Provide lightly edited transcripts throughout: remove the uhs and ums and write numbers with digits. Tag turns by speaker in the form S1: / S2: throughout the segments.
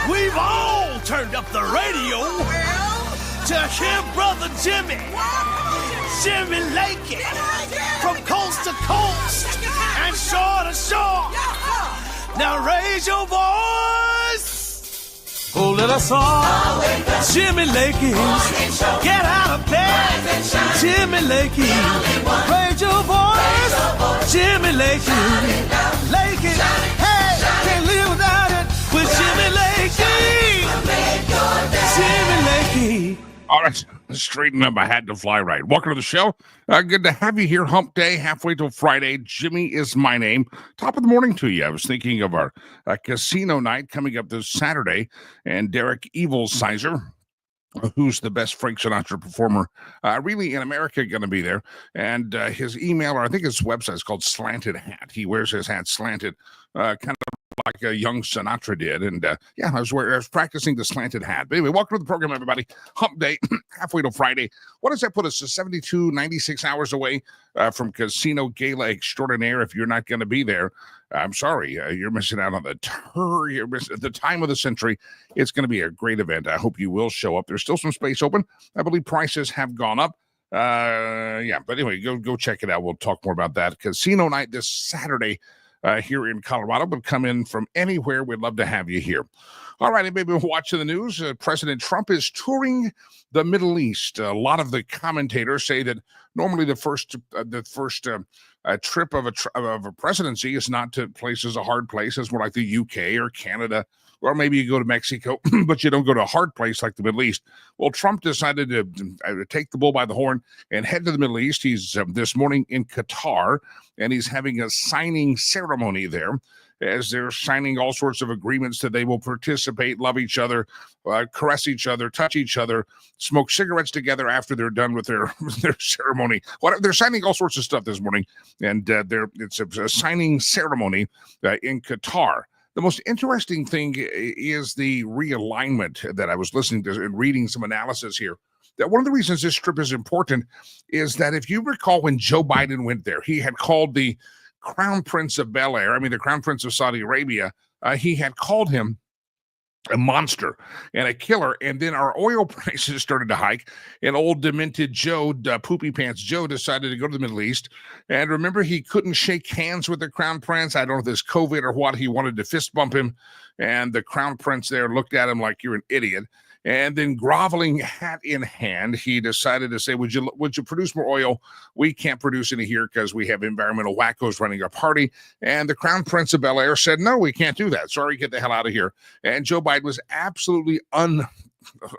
S1: We've all turned up the radio to hear Brother Jimmy Lakey, from coast to coast and shore to shore. Now raise your voice. Oh, let us all Jimmy Lakey, get out of bed. Jimmy Lakey, raise your voice. Jimmy Lakey, Lakey, hey, can't live without it with Jimmy Lakey. Jimmy Lakey.
S2: All right, straighten up. I had to fly right. Welcome to the show. Good to have you here. Hump day, halfway till Friday. Jimmy is my name. Top of the morning to you. I was thinking of our casino night coming up this Saturday, and Derek Evil Sizer, who's the best Frank Sinatra performer really in America, going to be there. And his email, or I think his website is called Slanted Hat. He wears his hat slanted, kind of like a young Sinatra did. And yeah, I was practicing the slanted hat. But anyway, welcome to the program, everybody. Hump day, halfway to Friday. What does that put us? 72, 96 hours away from Casino Gala Extraordinaire. If you're not going to be there, I'm sorry. You're missing out on the tour. You're missing the time of the century. It's going to be a great event. I hope you will show up. There's still some space open. I believe prices have gone up. Yeah, but anyway, go check it out. We'll talk more about that. Casino night this Saturday here in Colorado, but come in from anywhere. We'd love to have you here. All right, maybe we're watching the news. President Trump is touring the Middle East. A lot of the commentators say that normally the first trip of a presidency is not to places, a hard place, as more like the UK or Canada, or maybe you go to Mexico, but you don't go to a hard place like the Middle East. Well, Trump decided to take the bull by the horn and head to the Middle East. He's this morning in Qatar, and he's having a signing ceremony there, as they're signing all sorts of agreements that they will participate, love each other, caress each other, touch each other, smoke cigarettes together after they're done with their ceremony. They're signing all sorts of stuff this morning, and it's a signing ceremony in Qatar. The most interesting thing is the realignment that I was listening to and reading some analysis here. That one of the reasons this trip is important is that if you recall when Joe Biden went there, he had called the Crown Prince of the Crown Prince of Saudi Arabia, he had called him a monster and a killer. And then our oil prices started to hike, and old demented Joe, Poopy Pants Joe, decided to go to the Middle East. And remember, he couldn't shake hands with the Crown Prince. I don't know if this COVID or what. He wanted to fist bump him. And the Crown Prince there looked at him like, you're an idiot. And then, groveling hat in hand, he decided to say, would you produce more oil? We can't produce any here because we have environmental wackos running our party. And the Crown Prince of Bel Air said, no, we can't do that. Sorry, get the hell out of here. And Joe Biden was absolutely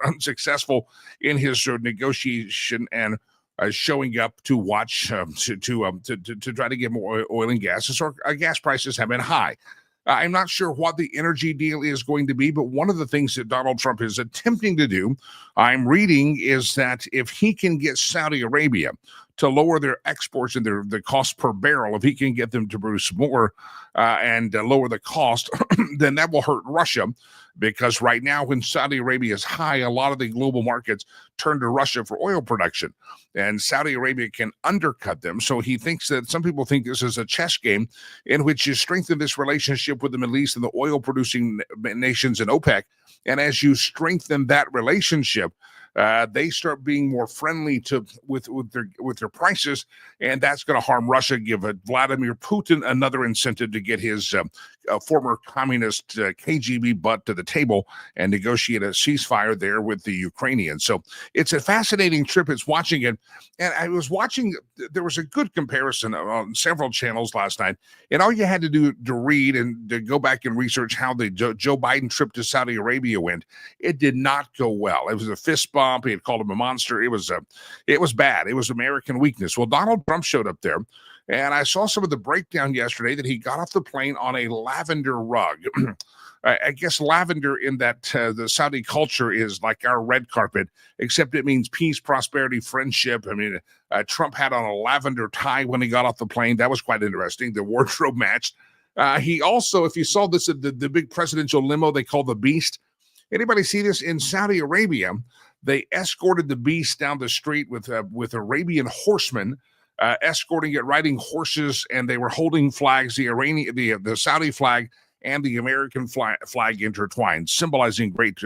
S2: unsuccessful in his negotiation and showing up to watch to try to get more oil and gas. So gas prices have been high. I'm not sure what the energy deal is going to be, but one of the things that Donald Trump is attempting to do, I'm reading, is that if he can get Saudi Arabia to lower their exports and the cost per barrel, if he can get them to produce more and lower the cost, then that will hurt Russia, because right now when Saudi Arabia is high, a lot of the global markets turn to Russia for oil production, and Saudi Arabia can undercut them. So he thinks that some people think this is a chess game in which you strengthen this relationship with the Middle East and the oil producing nations in OPEC. And as you strengthen that relationship, they start being more friendly with their prices, and that's going to harm Russia. Give Vladimir Putin another incentive to get his former communist KGB butt to the table and negotiate a ceasefire there with the Ukrainians. So it's a fascinating trip. It's watching it, and I was watching. There was a good comparison on several channels last night, and all you had to do to read and to go back and research how the Joe Biden trip to Saudi Arabia went. It did not go well. It was a fist bump. He had called him a monster. It was bad. It was American weakness. Well, Donald Trump showed up there, and I saw some of the breakdown yesterday that he got off the plane on a lavender rug. I guess lavender in that the Saudi culture is like our red carpet, except it means peace, prosperity, friendship. I mean, Trump had on a lavender tie when he got off the plane. That was quite interesting. The wardrobe matched. He also, if you saw this, the big presidential limo they call the Beast. Anybody see this? In Saudi Arabia, they escorted the Beast down the street with Arabian horsemen, escorting it, riding horses, and they were holding flags, the Saudi flag and the American flag intertwined, symbolizing great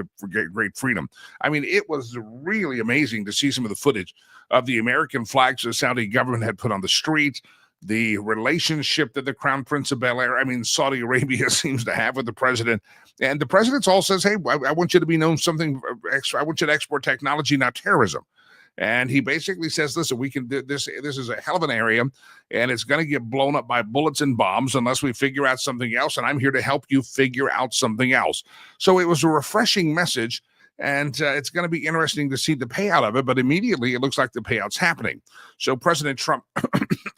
S2: freedom. I mean, it was really amazing to see some of the footage of the American flags the Saudi government had put on the streets, the relationship that the Crown Prince of Bel Air, Saudi Arabia seems to have with the president. And the president all says, hey, I want you to be known something extra. I want you to export technology, not terrorism. And he basically says, listen, we can do this. This is a hell of an area, and it's going to get blown up by bullets and bombs unless we figure out something else. And I'm here to help you figure out something else. So it was a refreshing message, and it's going to be interesting to see the payout of it. But immediately it looks like the payout's happening. So President Trump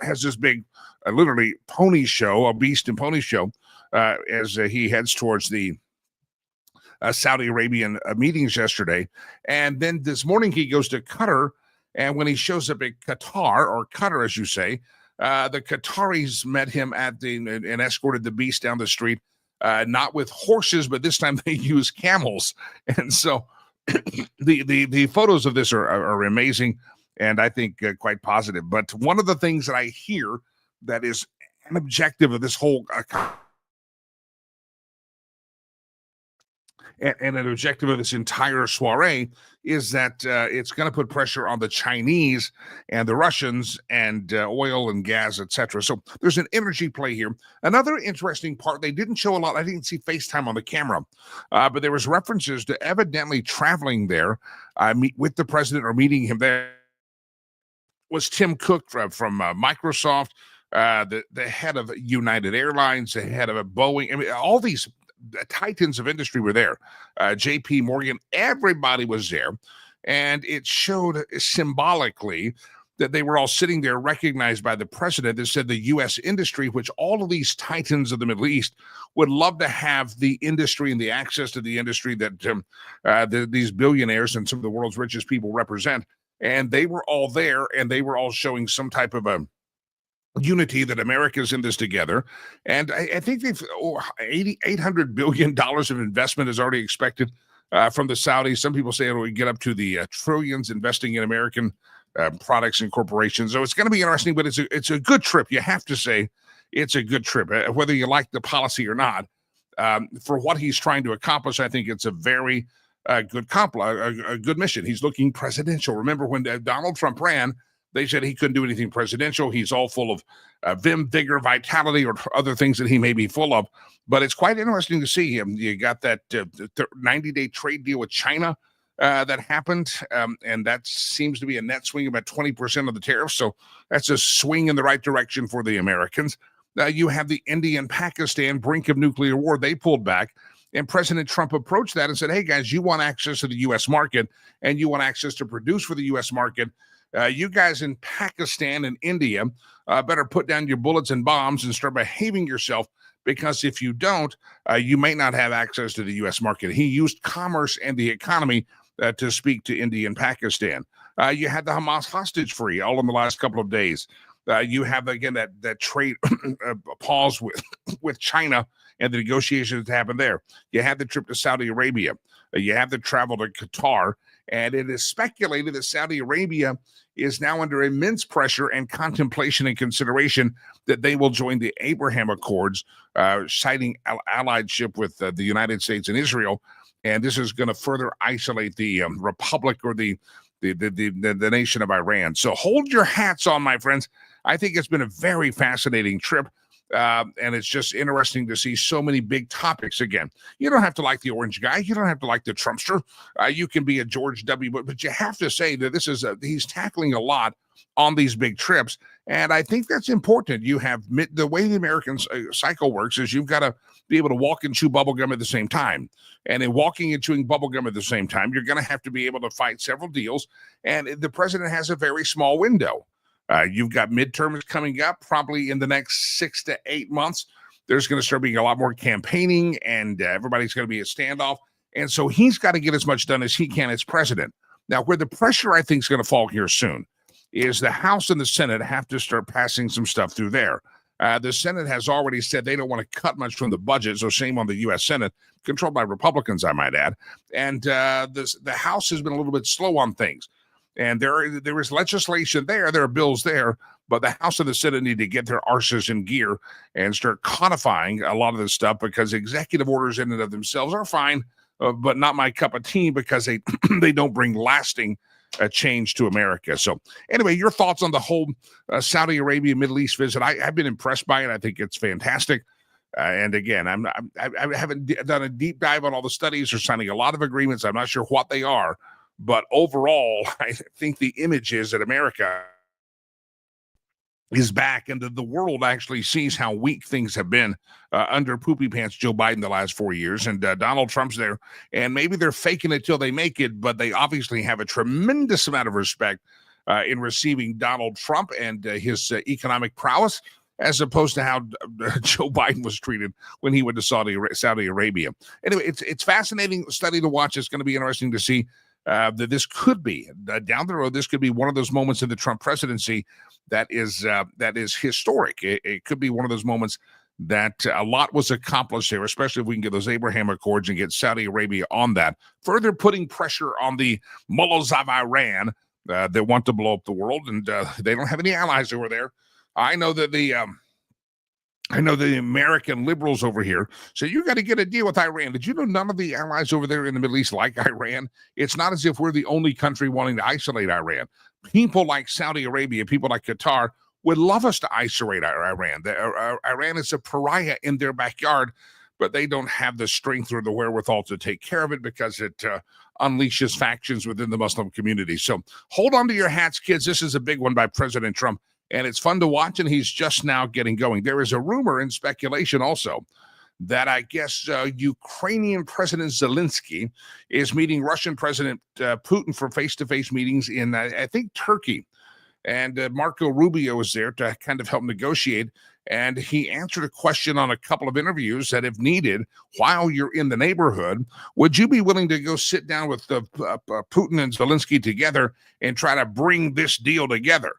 S2: has this big, literally pony show, a beast and pony show, as he heads towards the Saudi Arabian meetings yesterday. And then this morning he goes to Qatar. And when he shows up at Qatar, or Qatar, as you say, the Qataris met him and escorted the Beast down the street, not with horses, but this time they use camels. And so the photos of this are amazing, and I think quite positive. But one of the things that I hear that is an objective of this whole and an objective of this entire soiree is that it's going to put pressure on the Chinese and the Russians and oil and gas, etc. So there's an energy play here. Another interesting part, they didn't show a lot. I didn't see FaceTime on the camera, but there was references to evidently traveling there, with the president or meeting him there, was Tim Cook from Microsoft, the head of United Airlines, the head of Boeing. All these titans of industry were there. JP Morgan, everybody was there. And it showed symbolically that they were all sitting there recognized by the president that said the U.S. industry, which all of these titans of the Middle East would love to have the industry and the access to the industry that these billionaires and some of the world's richest people represent. And they were all there, and they were all showing some type of unity that America's in this together. And I think they've $800 billion of investment is already expected from the Saudis. Some people say it'll get up to the trillions investing in American products and corporations. So it's going to be interesting, but it's a good trip. You have to say it's a good trip, whether you like the policy or not. For what he's trying to accomplish, I think it's a very good mission. He's looking presidential. Remember when Donald Trump ran, they said he couldn't do anything presidential. He's all full of vim, vigor, vitality, or other things that he may be full of. But it's quite interesting to see him. You got that 90-day trade deal with China that happened, and that seems to be a net swing of about 20% of the tariffs. So that's a swing in the right direction for the Americans. You have the India and Pakistan brink of nuclear war. They pulled back. And President Trump approached that and said, hey, guys, you want access to the U.S. market and you want access to produce for the U.S. market. You guys in Pakistan and India better put down your bullets and bombs and start behaving yourself, because if you don't, you may not have access to the U.S. market. He used commerce and the economy to speak to India and Pakistan. You had the Hamas hostage free all in the last couple of days. You have, again, that trade pause with China and the negotiations that happened there. You had the trip to Saudi Arabia. You have the travel to Qatar. And it is speculated that Saudi Arabia is now under immense pressure and contemplation and consideration that they will join the Abraham Accords, citing alliedship with the United States and Israel. And this is going to further isolate the republic or the nation of Iran. So hold your hats on, my friends. I think it's been a very fascinating trip. And it's just interesting to see so many big topics again. You don't have to like the orange guy. You don't have to like the Trumpster. You can be a George W. But you have to say that he's tackling a lot on these big trips. And I think that's important. You have the way the American cycle works is you've got to be able to walk and chew bubblegum at the same time. And in walking and chewing bubblegum at the same time, you're going to have to be able to fight several deals. And the president has a very small window. You've got midterms coming up probably in the next 6 to 8 months. There's going to start being a lot more campaigning, and everybody's going to be a standoff. And so he's got to get as much done as he can as president. Now, where the pressure, I think, is going to fall here soon is the House and the Senate have to start passing some stuff through there. The Senate has already said they don't want to cut much from the budget, so shame on the U.S. Senate, controlled by Republicans, I might add. And the House has been a little bit slow on things. And there is legislation there are bills there, but the House and the Senate need to get their arses in gear and start codifying a lot of this stuff, because executive orders in and of themselves are fine, but not my cup of tea, because they don't bring lasting change to America. So anyway, your thoughts on the whole Saudi Arabia, Middle East visit? I've been impressed by it. I think it's fantastic. And again, I haven't done a deep dive on all the studies or signing a lot of agreements. I'm not sure what they are. But overall, I think the image is that America is back, and the world actually sees how weak things have been under poopy pants Joe Biden the last 4 years. And Donald Trump's there, and maybe they're faking it till they make it, but they obviously have a tremendous amount of respect in receiving Donald Trump and his economic prowess, as opposed to how Joe Biden was treated when he went to Saudi Arabia. Anyway, it's fascinating study to watch. It's going to be interesting to see that this could be down the road. This could be one of those moments in the Trump presidency that is historic. It could be one of those moments that a lot was accomplished here, especially if we can get those Abraham Accords and get Saudi Arabia on that, further putting pressure on the mullahs of Iran that want to blow up the world, and they don't have any allies over there. I know that the American liberals over here say you got to get a deal with Iran. Did you know none of the allies over there in the Middle East like Iran? It's not as if we're the only country wanting to isolate Iran. People like Saudi Arabia, people like Qatar would love us to isolate Iran. Iran is a pariah in their backyard, but they don't have the strength or the wherewithal to take care of it, because it unleashes factions within the Muslim community. So hold on to your hats, kids. This is a big one by President Trump. And it's fun to watch, and he's just now getting going. There is a rumor and speculation also that I guess Ukrainian President Zelensky is meeting Russian President Putin for face-to-face meetings in, I think, Turkey. And Marco Rubio is there to kind of help negotiate. And he answered a question on a couple of interviews that, if needed, while you're in the neighborhood, would you be willing to go sit down with Putin and Zelensky together and try to bring this deal together?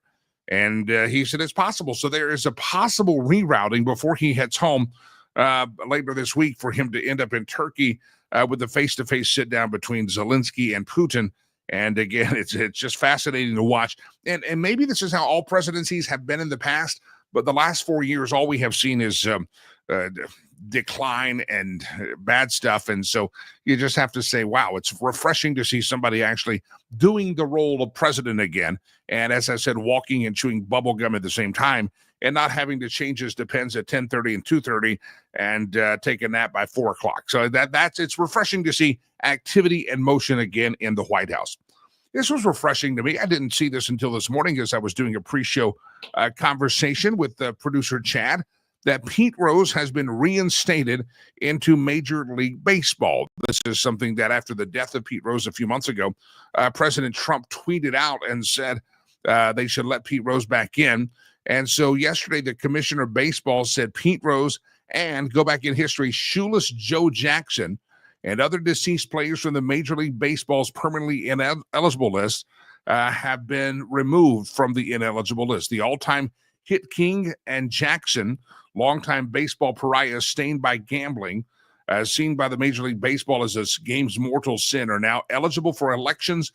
S2: And he said it's possible. So there is a possible rerouting before he heads home later this week for him to end up in Turkey with the face-to-face sit-down between Zelensky and Putin. And again, it's just fascinating to watch. And maybe this is how all presidencies have been in the past, but the last 4 years, all we have seen is decline and bad stuff. And so you just have to say, wow, it's refreshing to see somebody actually doing the role of president again. And as I said, walking and chewing bubble gum at the same time and not having to change his depends at 10:30 and 2:30 and take a nap by 4 o'clock. So it's refreshing to see activity and motion again in the White House. This was refreshing to me. I didn't see this until this morning as I was doing a pre-show conversation with producer Chad, that Pete Rose has been reinstated into Major League Baseball. This is something that after the death of Pete Rose a few months ago, President Trump tweeted out and said they should let Pete Rose back in. And so yesterday, the commissioner of baseball said Pete Rose and, go back in history, shoeless Joe Jackson and other deceased players from the Major League Baseball's permanently ineligible list have been removed from the ineligible list. The all-time hit king and Jackson, longtime baseball pariah stained by gambling, seen by the Major League Baseball as this game's mortal sin, are now eligible for elections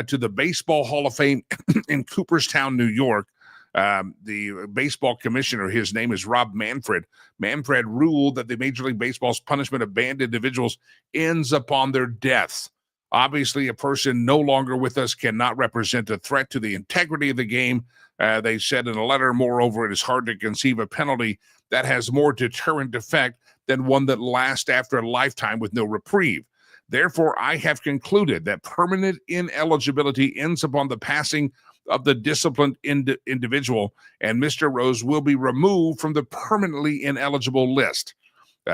S2: to the Baseball Hall of Fame in Cooperstown, New York. The baseball commissioner, his name is Rob Manfred. Manfred ruled that the Major League Baseball's punishment of banned individuals ends upon their deaths. Obviously, a person no longer with us cannot represent a threat to the integrity of the game. They said in a letter, moreover, it is hard to conceive a penalty that has more deterrent effect than one that lasts after a lifetime with no reprieve. Therefore, I have concluded that permanent ineligibility ends upon the passing of the disciplined individual, and Mr. Rose will be removed from the permanently ineligible list.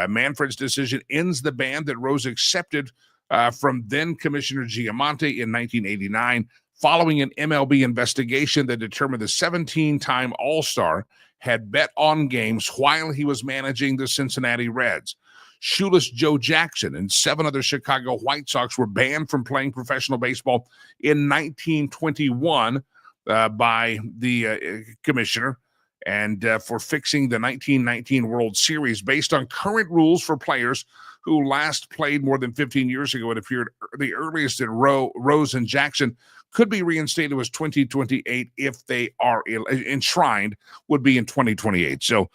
S2: Manfred's decision ends the ban that Rose accepted from then Commissioner Giammonte in 1989, following an MLB investigation that determined the 17-time All-Star had bet on games while he was managing the Cincinnati Reds. Shoeless Joe Jackson and 7 other Chicago White Sox were banned from playing professional baseball in 1921 by the commissioner and for fixing the 1919 World Series based on current rules for players who last played more than 15 years ago. It appeared the earliest that Rose and Jackson could be reinstated was 2028 if they are enshrined would be in 2028. So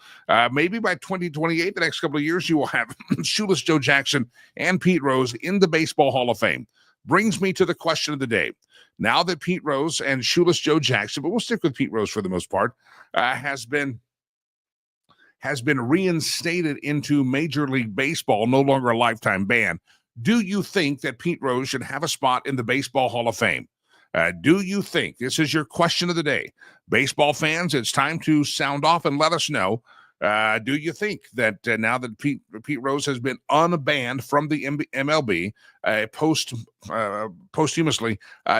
S2: maybe by 2028, the next couple of years, you will have shoeless Joe Jackson and Pete Rose in the Baseball Hall of Fame. Brings me to the question of the day. Now that Pete Rose and shoeless Joe Jackson, but we'll stick with Pete Rose for the most part, has been reinstated into Major League Baseball, no longer a lifetime ban, do you think that Pete Rose should have a spot in the Baseball Hall of Fame? Do you think, this is your question of the day, baseball fans, it's time to sound off and let us know. Do you think that now that Pete Rose has been unbanned from the MLB posthumously,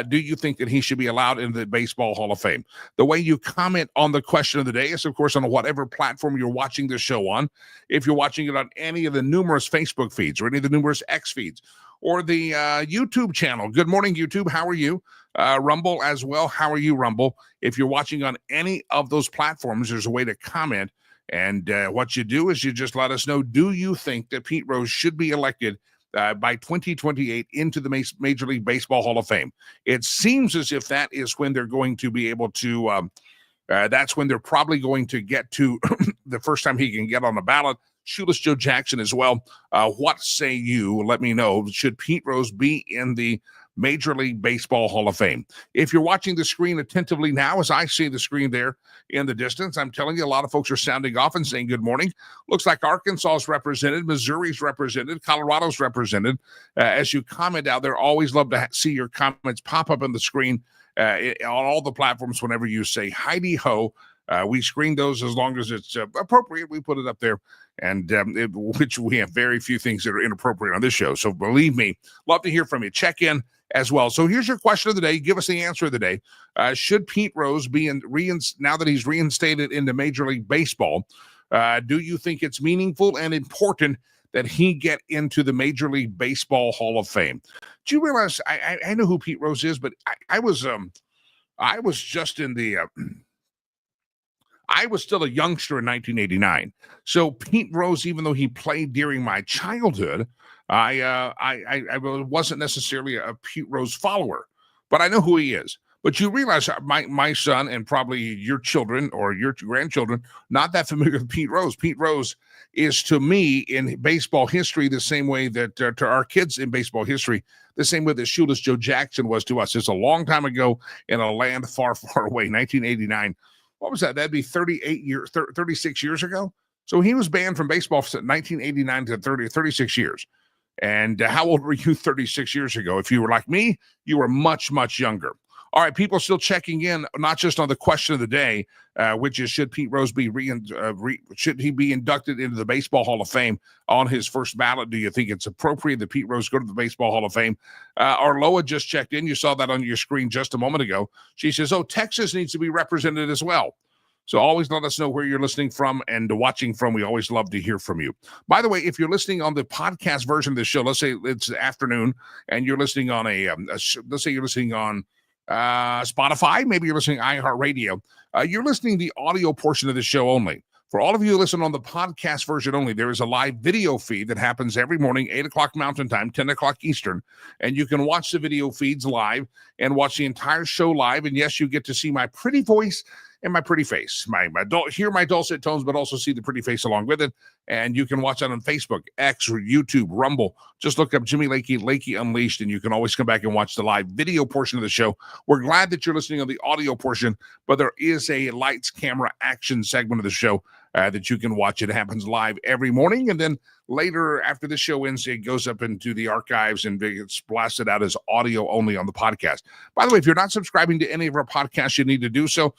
S2: do you think that he should be allowed in the Baseball Hall of Fame? The way you comment on the question of the day is, of course, on whatever platform you're watching the show on. If you're watching it on any of the numerous Facebook feeds or any of the numerous X feeds or the YouTube channel, good morning, YouTube. How are you? Rumble as well. How are you, Rumble? If you're watching on any of those platforms, there's a way to comment. And what you do is you just let us know, do you think that Pete Rose should be elected by 2028 into the Major League Baseball Hall of Fame? It seems as if that is when they're going to be able to, that's when they're probably going to get to the first time he can get on the ballot. Shoeless Joe Jackson as well. What say you? Let me know. Should Pete Rose be in the Major League Baseball Hall of Fame? If you're watching the screen attentively now, as I see the screen there in the distance, I'm telling you, a lot of folks are sounding off and saying good morning. Looks like Arkansas is represented, Missouri's represented, Colorado's represented. As you comment out there, always love to see your comments pop up on the screen on all the platforms whenever you say Heidi Ho. We screen those as long as it's appropriate. We put it up there, and which we have very few things that are inappropriate on this show. So believe me, love to hear from you. Check in as well. So here's your question of the day. Give us the answer of the day. Should Pete Rose be now that he's reinstated into Major League Baseball? Do you think it's meaningful and important that he get into the Major League Baseball Hall of Fame? Do you realize I know who Pete Rose is, but I was just in the I was still a youngster in 1989. So Pete Rose, even though he played during my childhood, I wasn't necessarily a Pete Rose follower, but I know who he is. But you realize my son and probably your children or your grandchildren, not that familiar with Pete Rose. Pete Rose is to me in baseball history the same way that to our kids in baseball history, the same way that Shoeless Joe Jackson was to us. It's a long time ago in a land far, far away, 1989. What was that? That'd be 36 years ago. So he was banned from baseball from 1989 to 36 years. And how old were you 36 years ago? If you were like me, you were much, much younger. All right, people still checking in, not just on the question of the day, which is should Pete Rose be should he be inducted into the Baseball Hall of Fame on his first ballot? Do you think it's appropriate that Pete Rose go to the Baseball Hall of Fame? Arloa just checked in. You saw that on your screen just a moment ago. She says, "Oh, Texas needs to be represented as well." So always let us know where you're listening from and watching from. We always love to hear from you. By the way, if you're listening on the podcast version of the show, let's say it's afternoon and you're listening on let's say you're listening on Spotify, maybe you're listening to iHeartRadio. You're listening to the audio portion of the show only. For all of you who listen on the podcast version only, there is a live video feed that happens every morning, 8 o'clock Mountain Time, 10 o'clock Eastern. And you can watch the video feeds live and watch the entire show live. And yes, you get to see my pretty voice and my pretty face. Hear my dulcet tones, but also see the pretty face along with it. And you can watch that on Facebook, X, or YouTube, Rumble. Just look up Jimmy Lakey, Lakey Unleashed, and you can always come back and watch the live video portion of the show. We're glad that you're listening on the audio portion, but there is a lights, camera, action segment of the show that you can watch. It happens live every morning, and then later after the show ends, it goes up into the archives and it's blasted out as audio only on the podcast. By the way, if you're not subscribing to any of our podcasts, you need to do so.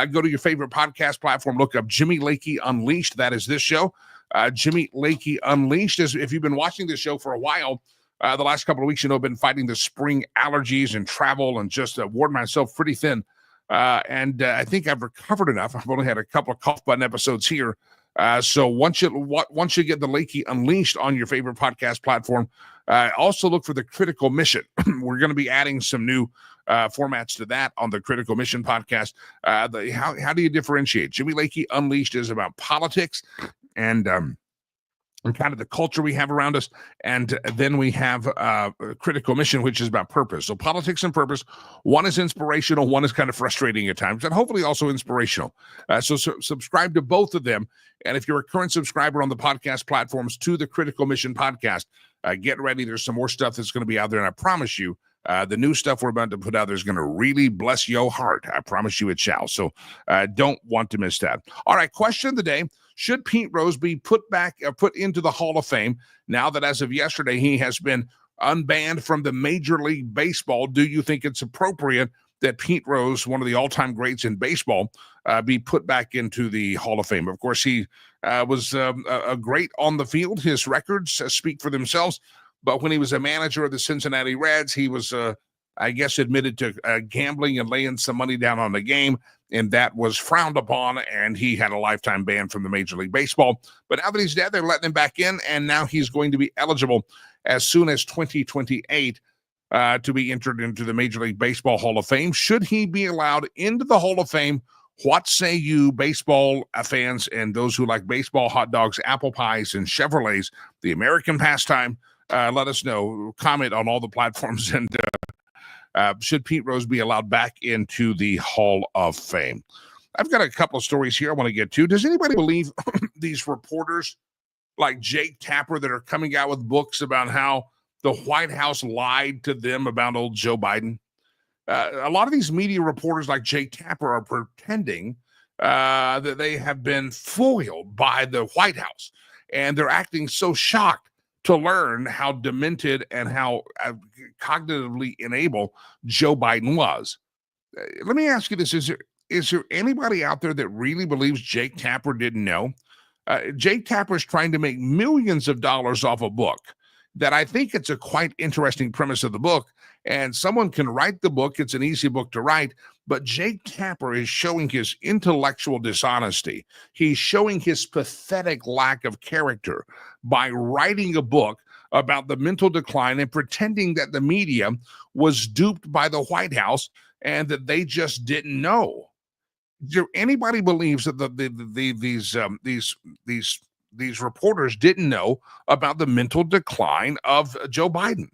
S2: Go to your favorite podcast platform, look up Jimmy Lakey Unleashed. That is this show. Jimmy Lakey Unleashed. If you've been watching this show for a while, the last couple of weeks, I've been fighting the spring allergies and travel and just worn myself pretty thin. And I think I've recovered enough. I've only had a couple of cough button episodes here. So once you get the Lakey Unleashed on your favorite podcast platform, also look for the Critical Mission. We're going to be adding some new formats to that on the Critical Mission podcast. How do you differentiate? Jimmy Lakey Unleashed is about politics and kind of the culture we have around us. And then we have Critical Mission, which is about purpose. So politics and purpose, one is inspirational, one is kind of frustrating at times, and hopefully also inspirational. So subscribe to both of them. And if you're a current subscriber on the podcast platforms to the Critical Mission podcast, get ready. There's some more stuff that's going to be out there. And I promise you, the new stuff we're about to put out there is going to really bless your heart. I promise you it shall. So don't want to miss that. All right, question of the day. Should Pete Rose be put into the Hall of Fame now that as of yesterday he has been unbanned from the Major League Baseball? Do you think it's appropriate that Pete Rose, one of the all-time greats in baseball, be put back into the Hall of Fame? Of course, he was a great on the field. His records speak for themselves. But when he was a manager of the Cincinnati Reds, he was, I guess, admitted to gambling and laying some money down on the game, and that was frowned upon, and he had a lifetime ban from the Major League Baseball. But now that he's dead, they're letting him back in, and now he's going to be eligible as soon as 2028 to be entered into the Major League Baseball Hall of Fame. Should he be allowed into the Hall of Fame? What say you, baseball fans and those who like baseball, hot dogs, apple pies, and Chevrolets, the American pastime? Let us know. Comment on all the platforms. And should Pete Rose be allowed back into the Hall of Fame? I've got a couple of stories here I want to get to. Does anybody believe these reporters like Jake Tapper that are coming out with books about how the White House lied to them about old Joe Biden? A lot of these media reporters like Jake Tapper are pretending that they have been foiled by the White House, and they're acting so shocked to learn how demented and how cognitively unable Joe Biden was. Let me ask you this. Is there anybody out there that really believes Jake Tapper didn't know? Jake Tapper is trying to make millions of dollars off a book that I think it's a quite interesting premise of the book, and someone can write the book. It's an easy book to write, but Jake Tapper is showing his intellectual dishonesty. He's showing his pathetic lack of character by writing a book about the mental decline and pretending that the media was duped by the White House and that they just didn't know. Is there anybody believes that these reporters didn't know about the mental decline of Joe Biden?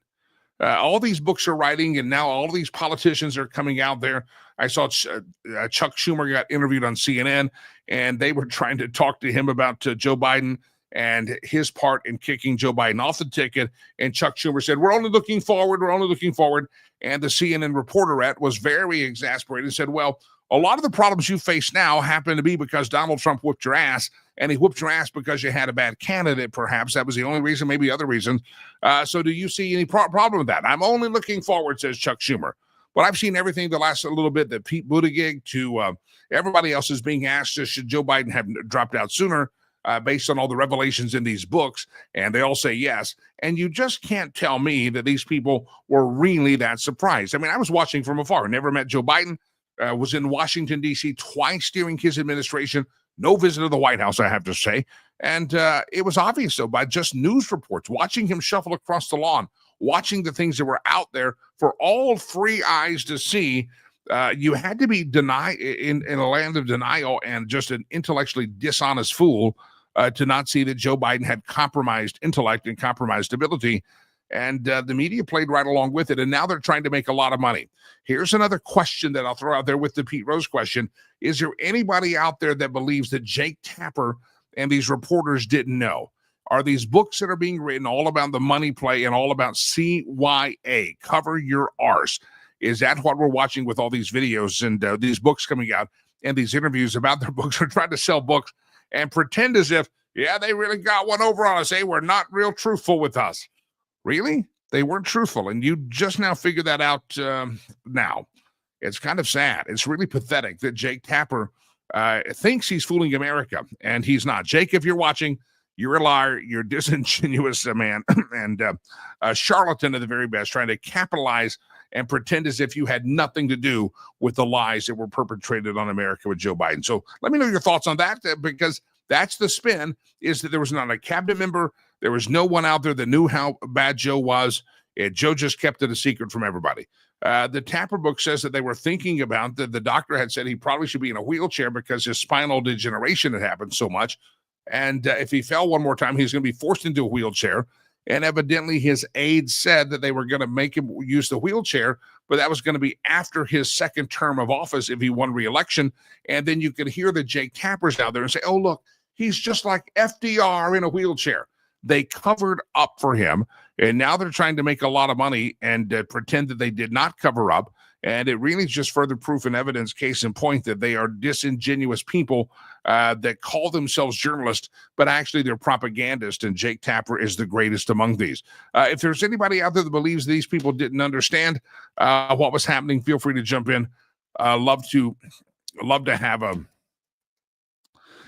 S2: All these books are writing, and now all these politicians are coming out there. I saw Chuck Schumer got interviewed on CNN, and they were trying to talk to him about Joe Biden and his part in kicking Joe Biden off the ticket. And Chuck Schumer said, we're only looking forward. We're only looking forward. And the CNN reporterette was very exasperated and said, well, a lot of the problems you face now happen to be because Donald Trump whipped your ass, and he whipped your ass because you had a bad candidate, perhaps. That was the only reason, maybe other reasons. So do you see any problem with that? I'm only looking forward, says Chuck Schumer. But I've seen everything the last little bit, that Pete Buttigieg to everybody else is being asked, should Joe Biden have dropped out sooner based on all the revelations in these books? And they all say yes. And you just can't tell me that these people were really that surprised. I mean, I was watching from afar, never met Joe Biden. Was in Washington, D.C. twice during his administration. No visit to the White House, I have to say. And it was obvious, though, by just news reports, watching him shuffle across the lawn, watching the things that were out there for all free eyes to see. You had to be in a land of denial and just an intellectually dishonest fool to not see that Joe Biden had compromised intellect and compromised ability. And the media played right along with it. And now they're trying to make a lot of money. Here's another question that I'll throw out there with the Pete Rose question. Is there anybody out there that believes that Jake Tapper and these reporters didn't know? Are these books that are being written all about the money play and all about CYA, cover your arse? Is that what we're watching with all these videos and these books coming out and these interviews about their books? Are trying to sell books and pretend as if, yeah, they really got one over on us. They were not real truthful with us. Really? They weren't truthful. And you just now figure that out now. It's kind of sad. It's really pathetic that Jake Tapper thinks he's fooling America, and he's not. Jake, if you're watching, you're a liar. You're disingenuous, man, and a charlatan at the very best, trying to capitalize and pretend as if you had nothing to do with the lies that were perpetrated on America with Joe Biden. So let me know your thoughts on that, because that's the spin, is that there was not a cabinet member. There was no one out there that knew how bad Joe was. Joe just kept it a secret from everybody. The Tapper book says that they were thinking about that. The doctor had said he probably should be in a wheelchair because his spinal degeneration had happened so much. And if he fell one more time, he's going to be forced into a wheelchair. And evidently his aides said that they were going to make him use the wheelchair, but that was going to be after his second term of office if he won re-election. And then you could hear the Jake Tappers out there and say, oh, look, he's just like FDR in a wheelchair. They covered up for him, and now they're trying to make a lot of money and pretend that they did not cover up. And it really is just further proof and evidence, case in point, that they are disingenuous people that call themselves journalists, but actually they're propagandists, and Jake Tapper is the greatest among these. If there's anybody out there that believes these people didn't understand what was happening, feel free to jump in. Love to have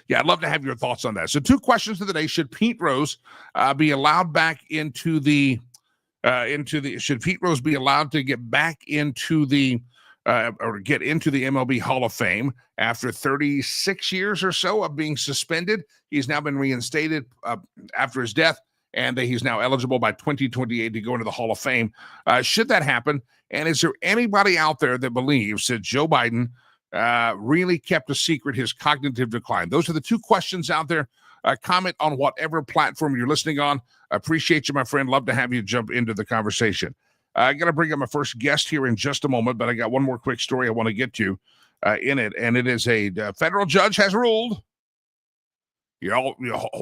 S2: I'd love to have your thoughts on that. So 2 questions of the day. Should Pete Rose be allowed back into the should Pete Rose be allowed to get back into the or get into the MLB Hall of Fame after 36 years or so of being suspended? He's now been reinstated after his death, and he's now eligible by 2028 to go into the Hall of Fame. Should that happen? And is there anybody out there that believes that Joe Biden really kept a secret his cognitive decline? Those are the 2 questions out there. Comment on whatever platform you're listening on. Appreciate you, my friend. Love to have you jump into the conversation. I got to bring up my first guest here in just a moment, but I got one more quick story I want to get to in it, and it is a federal judge has ruled. You're all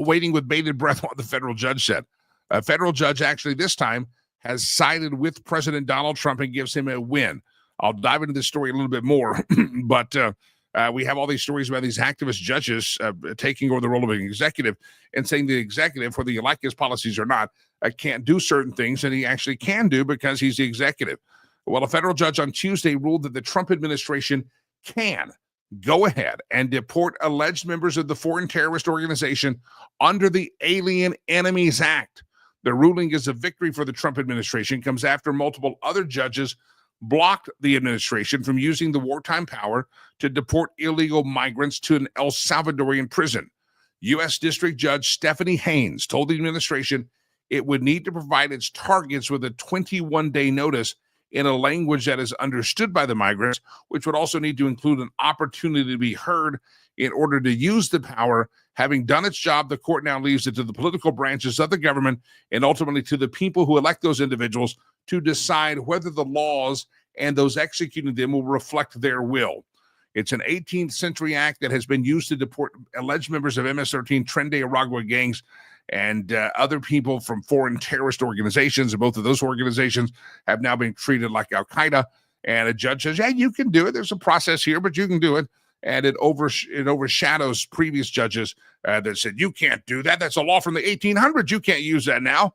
S2: waiting with bated breath what the federal judge said. A federal judge actually this time has sided with President Donald Trump and gives him a win. I'll dive into this story a little bit more, but we have all these stories about these activist judges taking over the role of an executive and saying the executive, whether you like his policies or not, can't do certain things that he actually can do because he's the executive. Well, a federal judge on Tuesday ruled that the Trump administration can go ahead and deport alleged members of the foreign terrorist organization under the Alien Enemies Act. The ruling is a victory for the Trump administration, comes after multiple other judges blocked the administration from using the wartime power to deport illegal migrants to an El Salvadorian prison. U.S. District Judge Stephanie Haynes told the administration it would need to provide its targets with a 21-day notice in a language that is understood by the migrants, which would also need to include an opportunity to be heard in order to use the power. Having done its job, the court now leaves it to the political branches of the government and ultimately to the people who elect those individuals to decide whether the laws and those executing them will reflect their will. It's an 18th century act that has been used to deport alleged members of MS-13 Tren de Aragua gangs and other people from foreign terrorist organizations. And both of those organizations have now been treated like Al-Qaeda. And a judge says, yeah, you can do it. There's a process here, but you can do it. And it overshadows previous judges that said, you can't do that. That's a law from the 1800s. You can't use that now.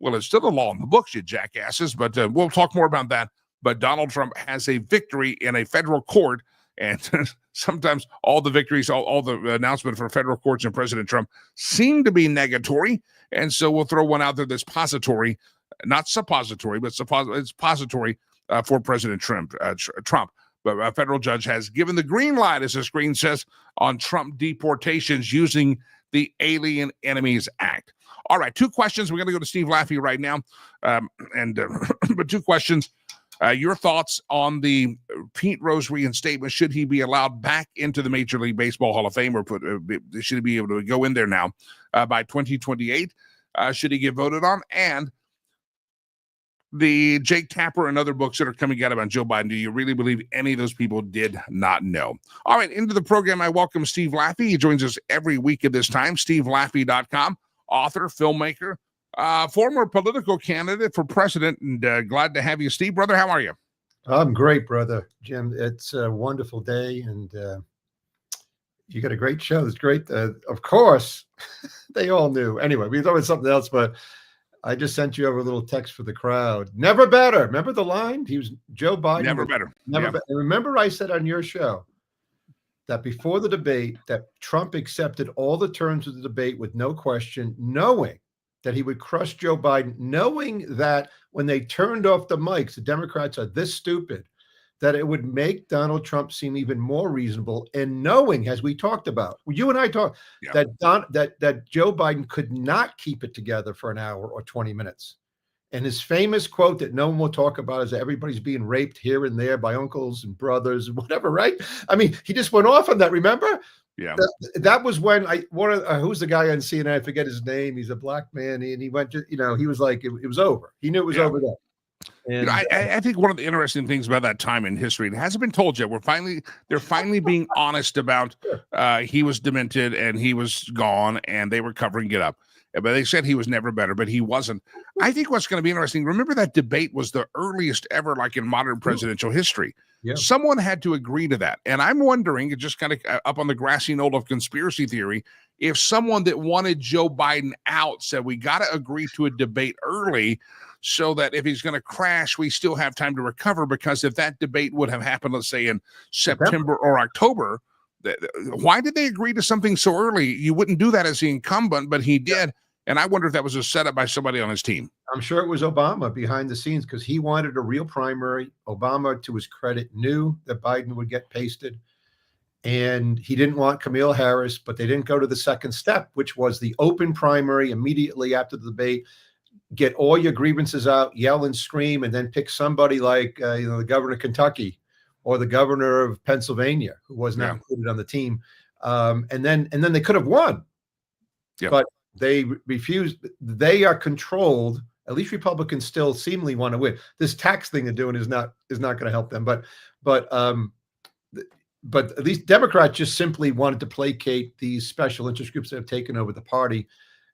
S2: Well, it's still a law in the books, you jackasses. But we'll talk more about that. But Donald Trump has a victory in a federal court. And sometimes all the victories, all the announcement for federal courts and President Trump seem to be negatory. And so we'll throw one out there that's pository, not suppository, but it's pository for President Trump. But a federal judge has given the green light, as the screen says, on Trump deportations using the Alien Enemies Act. All right, two questions. We're going to go to Steve Laffey right now. But two questions. Your thoughts on the Pete Rose reinstatement? Should he be allowed back into the Major League Baseball Hall of Fame, or should he be able to go in there now by 2028? Should he get voted on? And the Jake Tapper and other books that are coming out about Joe Biden, do you really believe any of those people did not know? All right, into the program, I welcome Steve Laffey. He joins us every week at this time. SteveLaffey.com, author, filmmaker, former political candidate for president, and glad to have you, Steve. Brother, how are you?
S3: I'm great, brother Jim. It's a wonderful day, and you got a great show. It's great. Of course, they all knew. Anyway, we thought it was something else, but I just sent you over a little text for the crowd. Never better. Remember the line? He was Joe Biden.
S2: Never better.
S3: Never better. And remember I said on your show that before the debate that Trump accepted all the terms of the debate with no question, knowing that he would crush Joe Biden, knowing that when they turned off the mics, the Democrats are this stupid, that it would make Donald Trump seem even more reasonable, and knowing, as we talked about, you and I talked, that Joe Biden could not keep it together for an hour or 20 minutes. And his famous quote that no one will talk about is that everybody's being raped here and there by uncles and brothers and whatever, right? I mean, he just went off on that, remember?
S2: Yeah.
S3: That was when who's the guy on CNN? I forget his name. He's a black man, and he went to, he was like, it was over. He knew it was over then. And
S2: I think one of the interesting things about that time in history, it hasn't been told yet. They're finally being honest about he was demented and he was gone, and they were covering it up. But they said he was never better, but he wasn't. I think what's going to be interesting, remember that debate was the earliest ever, like in modern presidential history. Yeah. Someone had to agree to that. And I'm wondering, just kind of up on the grassy knoll of conspiracy theory, if someone that wanted Joe Biden out said, we got to agree to a debate early so that if he's going to crash, we still have time to recover. Because if that debate would have happened, let's say in September or October, why did they agree to something so early? You wouldn't do that as the incumbent, but he did. And I wonder if that was a setup by somebody on his team.
S3: I'm sure it was Obama behind the scenes, because he wanted a real primary. Obama, to his credit, knew that Biden would get pasted. And he didn't want Kamala Harris, but they didn't go to the second step, which was the open primary immediately after the debate. Get all your grievances out, yell and scream, and then pick somebody like the governor of Kentucky or the governor of Pennsylvania, who was not included on the team. And then they could have won. Yep. But they refused. They are controlled. At least Republicans still seemingly want to win. This tax thing they're doing is not going to help them. But at least Democrats just simply wanted to placate these special interest groups that have taken over the party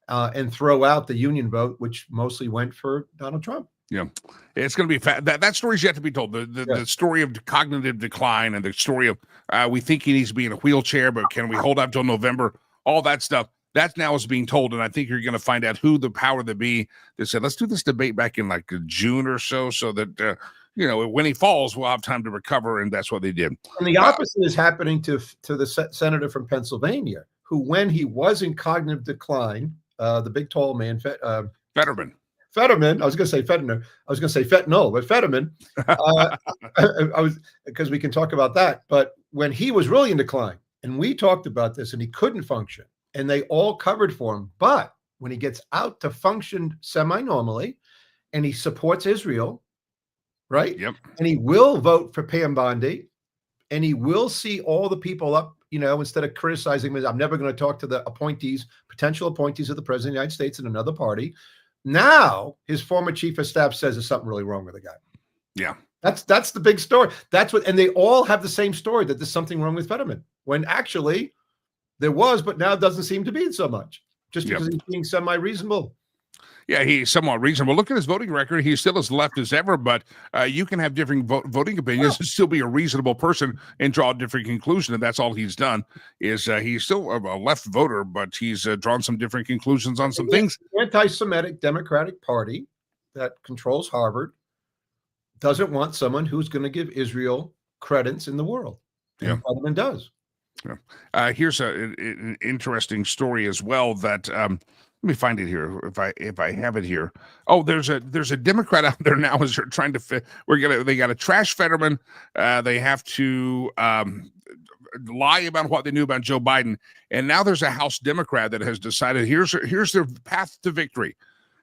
S3: and throw out the union vote, which mostly went for Donald Trump.
S2: Yeah, it's going to be that story's yet to be told. The story of cognitive decline and the story of we think he needs to be in a wheelchair, but can we hold up till November? All that stuff. That now is being told, and I think you're going to find out who the power that be that said, let's do this debate back in like June or so that, when he falls, we'll have time to recover, and that's what they did.
S3: And the opposite is happening to the senator from Pennsylvania, who, when he was in cognitive decline, the big tall man,
S2: Fetterman.
S3: I was going to say Fetterman. I was going to say fentanyl, but Fetterman. Because we can talk about that. But when he was really in decline, and we talked about this, and he couldn't function, and they all covered for him. But when he gets out to function semi-normally, and he supports Israel, right?
S2: Yep.
S3: And he will vote for Pam Bondi, and he will see all the people up, instead of criticizing him, I'm never going to talk to the potential appointees of the president of the United States in another party. Now his former chief of staff says there's something really wrong with the guy.
S2: Yeah.
S3: That's the big story. And they all have the same story, that there's something wrong with Fetterman, when actually there was, but now it doesn't seem to be so much, just because he's being semi-reasonable.
S2: Yeah, he's somewhat reasonable. Look at his voting record. He's still as left as ever, but you can have different voting opinions and still be a reasonable person and draw a different conclusion. And that's all he's done is he's still a left voter, but he's drawn some different conclusions on some things.
S3: The anti-Semitic Democratic Party that controls Harvard doesn't want someone who's going to give Israel credence in the world.
S2: Yeah.
S3: And Fetterman does.
S2: Yeah. Here's an interesting story as well that let me find it here if I have it here. Oh, there's a Democrat out there now as they're trying to fit. They got to trash Fetterman. They have to lie about what they knew about Joe Biden, and now there's a House Democrat that has decided here's their path to victory.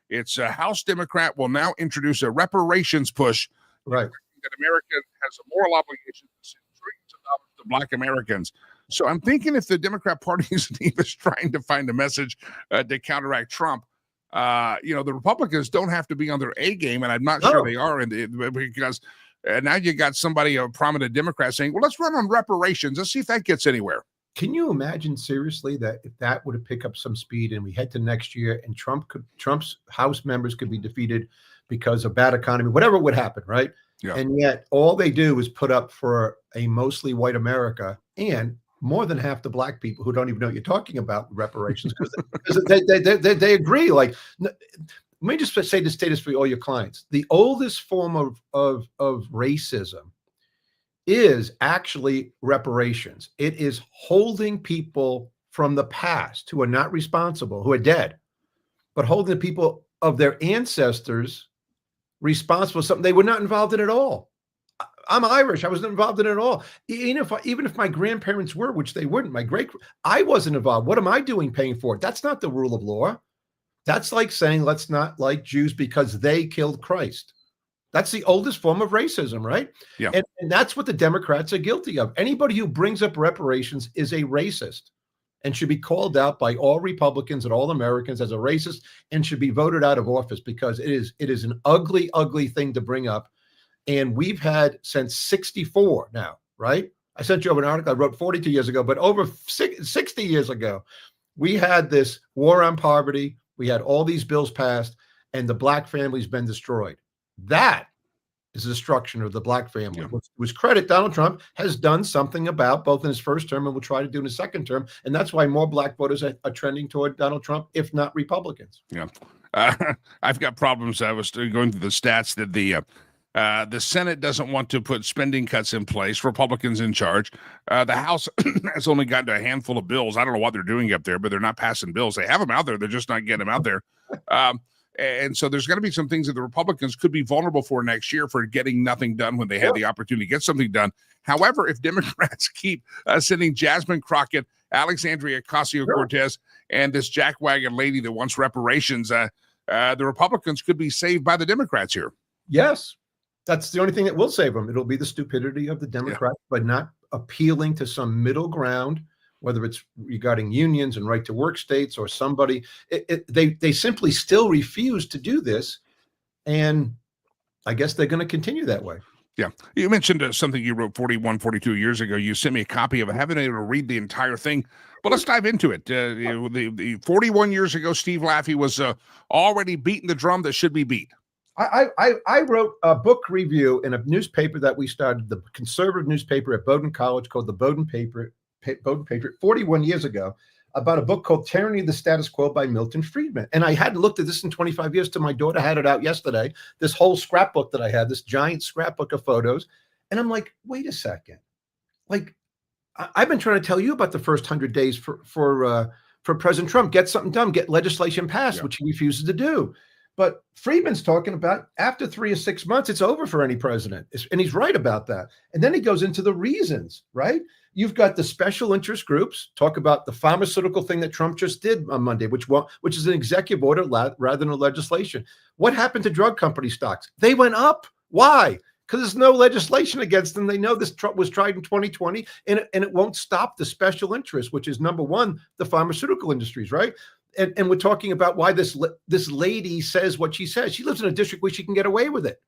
S2: It's a House Democrat will now introduce a reparations push.
S3: Right.
S2: That America has a moral obligation to send trillions of dollars to Black Americans. So I'm thinking if the Democrat Party is trying to find a message to counteract Trump, the Republicans don't have to be on their A game, and I'm not sure they are, because now you got somebody, a prominent Democrat, saying, "Well, let's run on reparations. Let's see if that gets anywhere."
S3: Can you imagine seriously that if that would have picked up some speed and we head to next year and Trump's House members could be defeated because of bad economy, whatever would happen, right?
S2: Yeah. And
S3: yet all they do is put up for a mostly white America and more than half the Black people who don't even know what you're talking about reparations because they agree. Like, let me just say this status for all your clients. The oldest form of racism is actually reparations. It is holding people from the past who are not responsible, who are dead, but holding the people of their ancestors responsible for something they were not involved in at all. I'm Irish. I wasn't involved in it at all. Even if my grandparents were, which they weren't, I wasn't involved. What am I doing paying for it? That's not the rule of law. That's like saying, let's not like Jews because they killed Christ. That's the oldest form of racism, right?
S2: Yeah.
S3: And that's what the Democrats are guilty of. Anybody who brings up reparations is a racist and should be called out by all Republicans and all Americans as a racist and should be voted out of office because it is an ugly, ugly thing to bring up. And we've had since 1964 now, right? I sent you over an article I wrote 42 years ago, but over 60 years ago, we had this war on poverty. We had all these bills passed, and the Black family's been destroyed. That is the destruction of the Black family, which credit Donald Trump has done something about both in his first term and will try to do in his second term. And that's why more Black voters are trending toward Donald Trump, if not Republicans.
S2: Yeah. I've got problems. I was going through the stats that the Senate doesn't want to put spending cuts in place, Republicans in charge. The House has only gotten to a handful of bills. I don't know what they're doing up there, but they're not passing bills. They have them out there. They're just not getting them out there. And so there's going to be some things that the Republicans could be vulnerable for next year for getting nothing done when they had the opportunity to get something done. However, if Democrats keep sending Jasmine Crockett, Alexandria Ocasio-Cortez, and this jackwagon lady that wants reparations, the Republicans could be saved by the Democrats here.
S3: Yes. That's the only thing that will save them. It'll be the stupidity of the Democrats, but not appealing to some middle ground, whether it's regarding unions and right to work states or somebody. They simply still refuse to do this. And I guess they're going to continue that way.
S2: Yeah. You mentioned something you wrote 42 years ago. You sent me a copy of it. I haven't been able to read the entire thing, but let's dive into it. The 41 years ago, Steve Laffey was already beating the drum that should be beat.
S3: I wrote a book review in a newspaper that we started, the conservative newspaper at Bowdoin College called the Bowdoin Patriot 41 years ago, about a book called Tyranny of the Status Quo by Milton Friedman. And I hadn't looked at this in 25 years till my daughter had it out yesterday, this whole scrapbook that I had, this giant scrapbook of photos. And I'm like, wait a second. Like, I've been trying to tell you about the first 100 days for President Trump. Get something done, get legislation passed, which he refuses to do. But Friedman's talking about after 3 or 6 months, it's over for any president. And he's right about that. And then he goes into the reasons, right? You've got the special interest groups talk about the pharmaceutical thing that Trump just did on Monday, which is an executive order rather than a legislation. What happened to drug company stocks? They went up. Why? because there's no legislation against them. They know this was tried in 2020, and it won't stop the special interest, which is number one, the pharmaceutical industries, right? And we're talking about why this lady says what she says. She lives in a district where she can get away with it.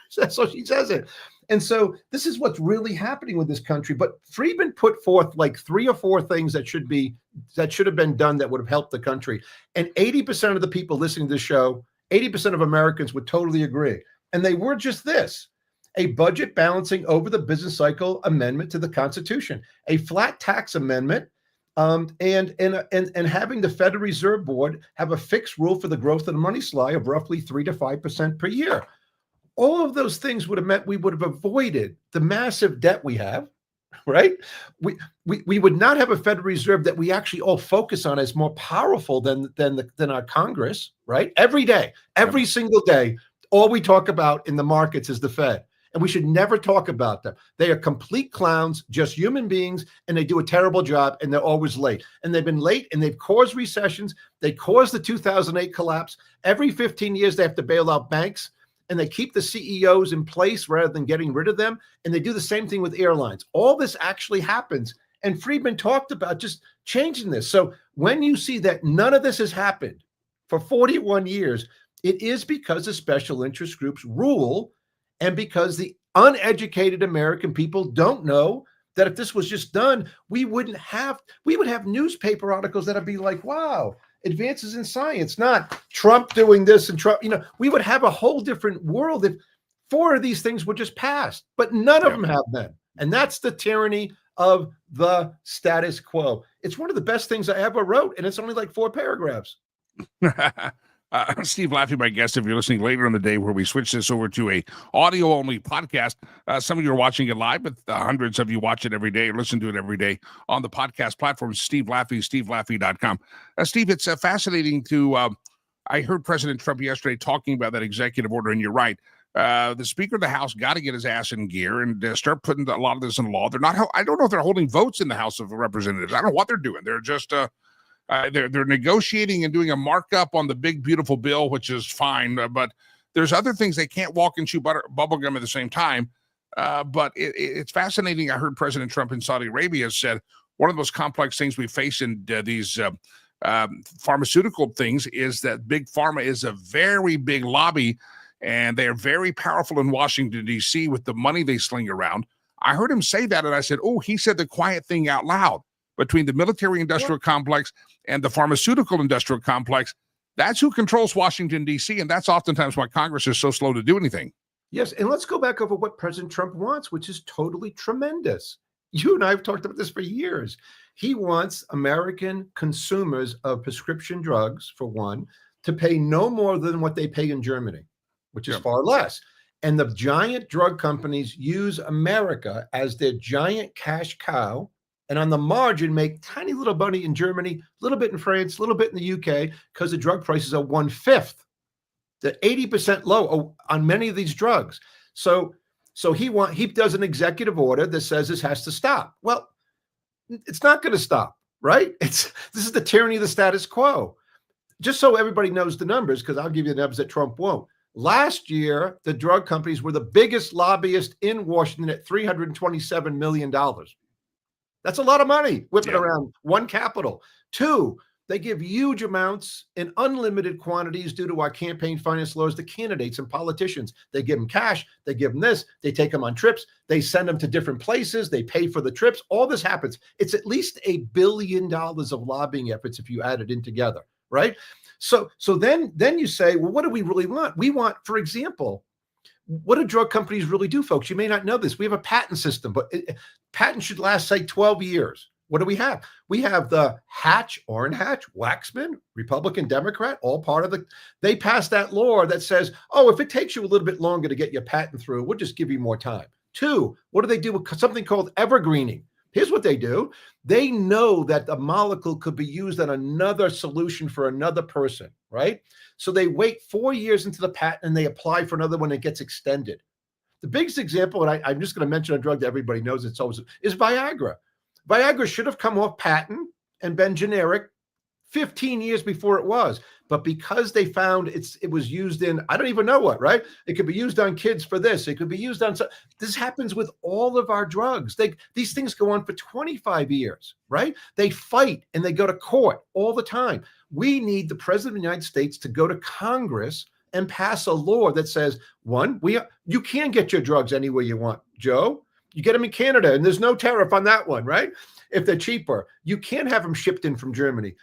S3: So she says it. And so this is what's really happening with this country. But Friedman put forth like 3 or 4 things that should have been done that would have helped the country. And 80% of the people listening to this show, 80% of Americans would totally agree. And they were just this: a budget balancing over the business cycle amendment to the Constitution, a flat tax amendment, and having the Federal Reserve Board have a fixed rule for the growth of the money supply of roughly 3 to 5% per year. All of those things would have meant we would have avoided the massive debt we have, right? We would not have a Federal Reserve that we actually all focus on as more powerful than our Congress, right? Every day, every single day, all we talk about in the markets is the Fed. And we should never talk about them. They are complete clowns, just human beings, and they do a terrible job, and they're always late. And they've been late, and they've caused recessions. They caused the 2008 collapse. Every 15 years, they have to bail out banks, and they keep the CEOs in place rather than getting rid of them. And they do the same thing with airlines. All this actually happens. And Friedman talked about just changing this. So when you see that none of this has happened for 41 years, it is because the special interest groups rule, and because the uneducated American people don't know that if this was just done, we would have newspaper articles that'd be like, wow, advances in science, not Trump doing this and Trump, we would have a whole different world if 4 of these things were just passed, but none of them have been. And that's the tyranny of the status quo. It's one of the best things I ever wrote, and it's only like 4 paragraphs.
S2: Steve Laffey, my guest, if you're listening later in the day where we switch this over to a audio-only podcast. Some of you are watching it live, but hundreds of you watch it every day or listen to it every day on the podcast platform. Steve Laffey, stevelaffey.com. Steve, it's fascinating I heard President Trump yesterday talking about that executive order, and you're right. The Speaker of the House got to get his ass in gear and start putting a lot of this in law. I don't know if they're holding votes in the House of Representatives. I don't know what they're doing. They're just... they're negotiating and doing a markup on the big, beautiful bill, which is fine. But there's other things they can't walk and chew bubblegum at the same time. But it's fascinating. I heard President Trump in Saudi Arabia said one of the most complex things we face in these pharmaceutical things is that big pharma is a very big lobby, and they are very powerful in Washington, D.C. with the money they sling around. I heard him say that, and I said, oh, he said the quiet thing out loud. Between the military-industrial complex and the pharmaceutical-industrial complex, that's who controls Washington, D.C., and that's oftentimes why Congress is so slow to do anything.
S3: Yes, and let's go back over what President Trump wants, which is totally tremendous. You and I have talked about this for years. He wants American consumers of prescription drugs, for one, to pay no more than what they pay in Germany, which is far less. And the giant drug companies use America as their giant cash cow, and on the margin make tiny little money in Germany, a little bit in France, a little bit in the UK, because the drug prices are 1/5. They're 80% low on many of these drugs. So he does an executive order that says this has to stop. Well, it's not going to stop, right? This is the tyranny of the status quo. Just so everybody knows the numbers, because I'll give you the numbers that Trump won't. Last year, the drug companies were the biggest lobbyists in Washington at $327 million. That's a lot of money whipping around one Capitol. 2, they give huge amounts in unlimited quantities due to our campaign finance laws to candidates and politicians. They give them cash. They give them this. They take them on trips. They send them to different places. They pay for the trips. All this happens. It's at least $1 billion of lobbying efforts if you add it in together, right? So then you say, well, what do we really want? We want, for example, what do drug companies really do, folks? You may not know this. We have a patent system, but patents should last, say, 12 years. What do we have? We have the Hatch, Orrin Hatch, Waxman, Republican, Democrat, all part of they passed that law that says, oh, if it takes you a little bit longer to get your patent through, we'll just give you more time. 2, what do they do with something called evergreening? Here's what they do. They know that the molecule could be used on another solution for another person, right? So they wait 4 years into the patent and they apply for another one that gets extended. The biggest example, and I'm just going to mention a drug that everybody knows is Viagra. Viagra should have come off patent and been generic 15 years before it was. But because they found it was used in, I don't even know what, right? It could be used on kids for this. It could be used on, this happens with all of our drugs. These things go on for 25 years, right? They fight and they go to court all the time. We need the president of the United States to go to Congress and pass a law that says, one, you can get your drugs anywhere you want, Joe. You get them in Canada and there's no tariff on that one, right? If they're cheaper, you can't have them shipped in from Germany.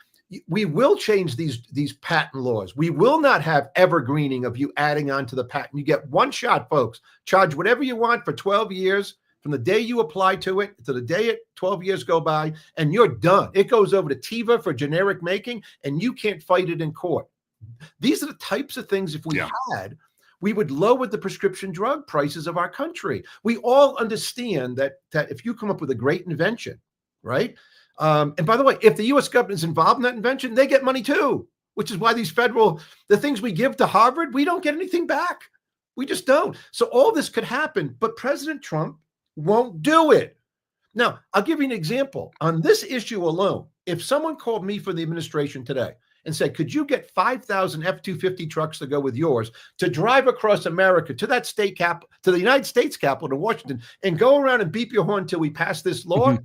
S3: We will change these patent laws. We will not have evergreening of you adding on to the patent. You get one shot, folks. Charge whatever you want for 12 years from the day you apply to it to the day 12 years go by, and you're done. It goes over to Teva for generic making, and you can't fight it in court. These are the types of things, if we had, we would lower the prescription drug prices of our country. We all understand that if you come up with a great invention, right? And by the way, if the U.S. government is involved in that invention, they get money too, which is why the things we give to Harvard, we don't get anything back. We just don't. So all this could happen, but President Trump won't do it. Now, I'll give you an example. On this issue alone, if someone called me from the administration today and said, could you get 5,000 F-250 trucks to go with yours to drive across America to that state cap, to the United States Capitol in Washington, and go around and beep your horn until we pass this law?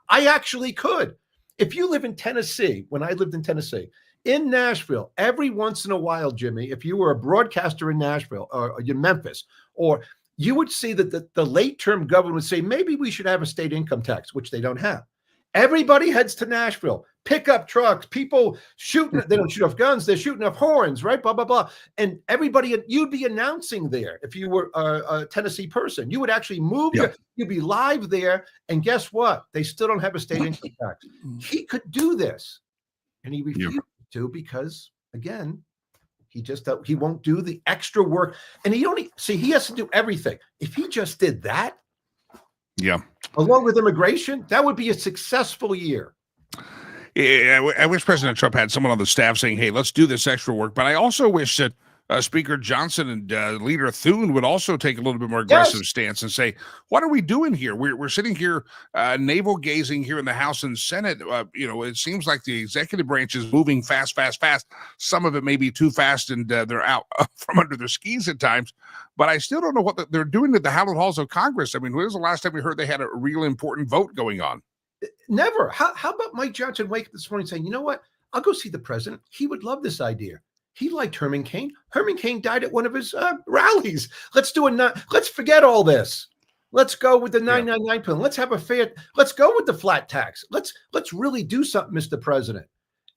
S3: I actually could. If you live in Tennessee, when I lived in Tennessee, in Nashville, every once in a while, Jimmy, if you were a broadcaster in Nashville or in Memphis, or you would see that the late-term governor would say, maybe we should have a state income tax, which they don't have. Everybody heads to Nashville, pickup trucks, people shooting. They don't shoot off guns. They're shooting off horns, right? Blah, blah, blah. And everybody, you'd be announcing there. If you were a Tennessee person, you would actually move. You'd be live there. And guess what? They still don't have a state income tax. He could do this. And he refused to because, again, he won't do the extra work. And he has to do everything. If he just did that, along with immigration, that would be a successful year.
S2: Yeah, I wish President Trump had someone on the staff saying, hey, let's do this extra work. But I also wish that Speaker Johnson and Leader Thune would also take a little bit more aggressive stance and say, what are we doing here? We're sitting here navel gazing here in the House and Senate. It seems like the executive branch is moving fast. Some of it may be too fast and they're out from under their skis at times. But I still don't know what they're doing at the hallowed halls of Congress. I mean, when was the last time we heard they had a real important vote going on?
S3: Never. How about Mike Johnson wake up this morning saying, you know what? I'll go see the president. He would love this idea. He liked Herman Cain. Herman Cain died at one of his rallies. Let's forget all this. Let's go with the 999 plan. Let's have let's go with the flat tax. Let's really do something, Mr. President.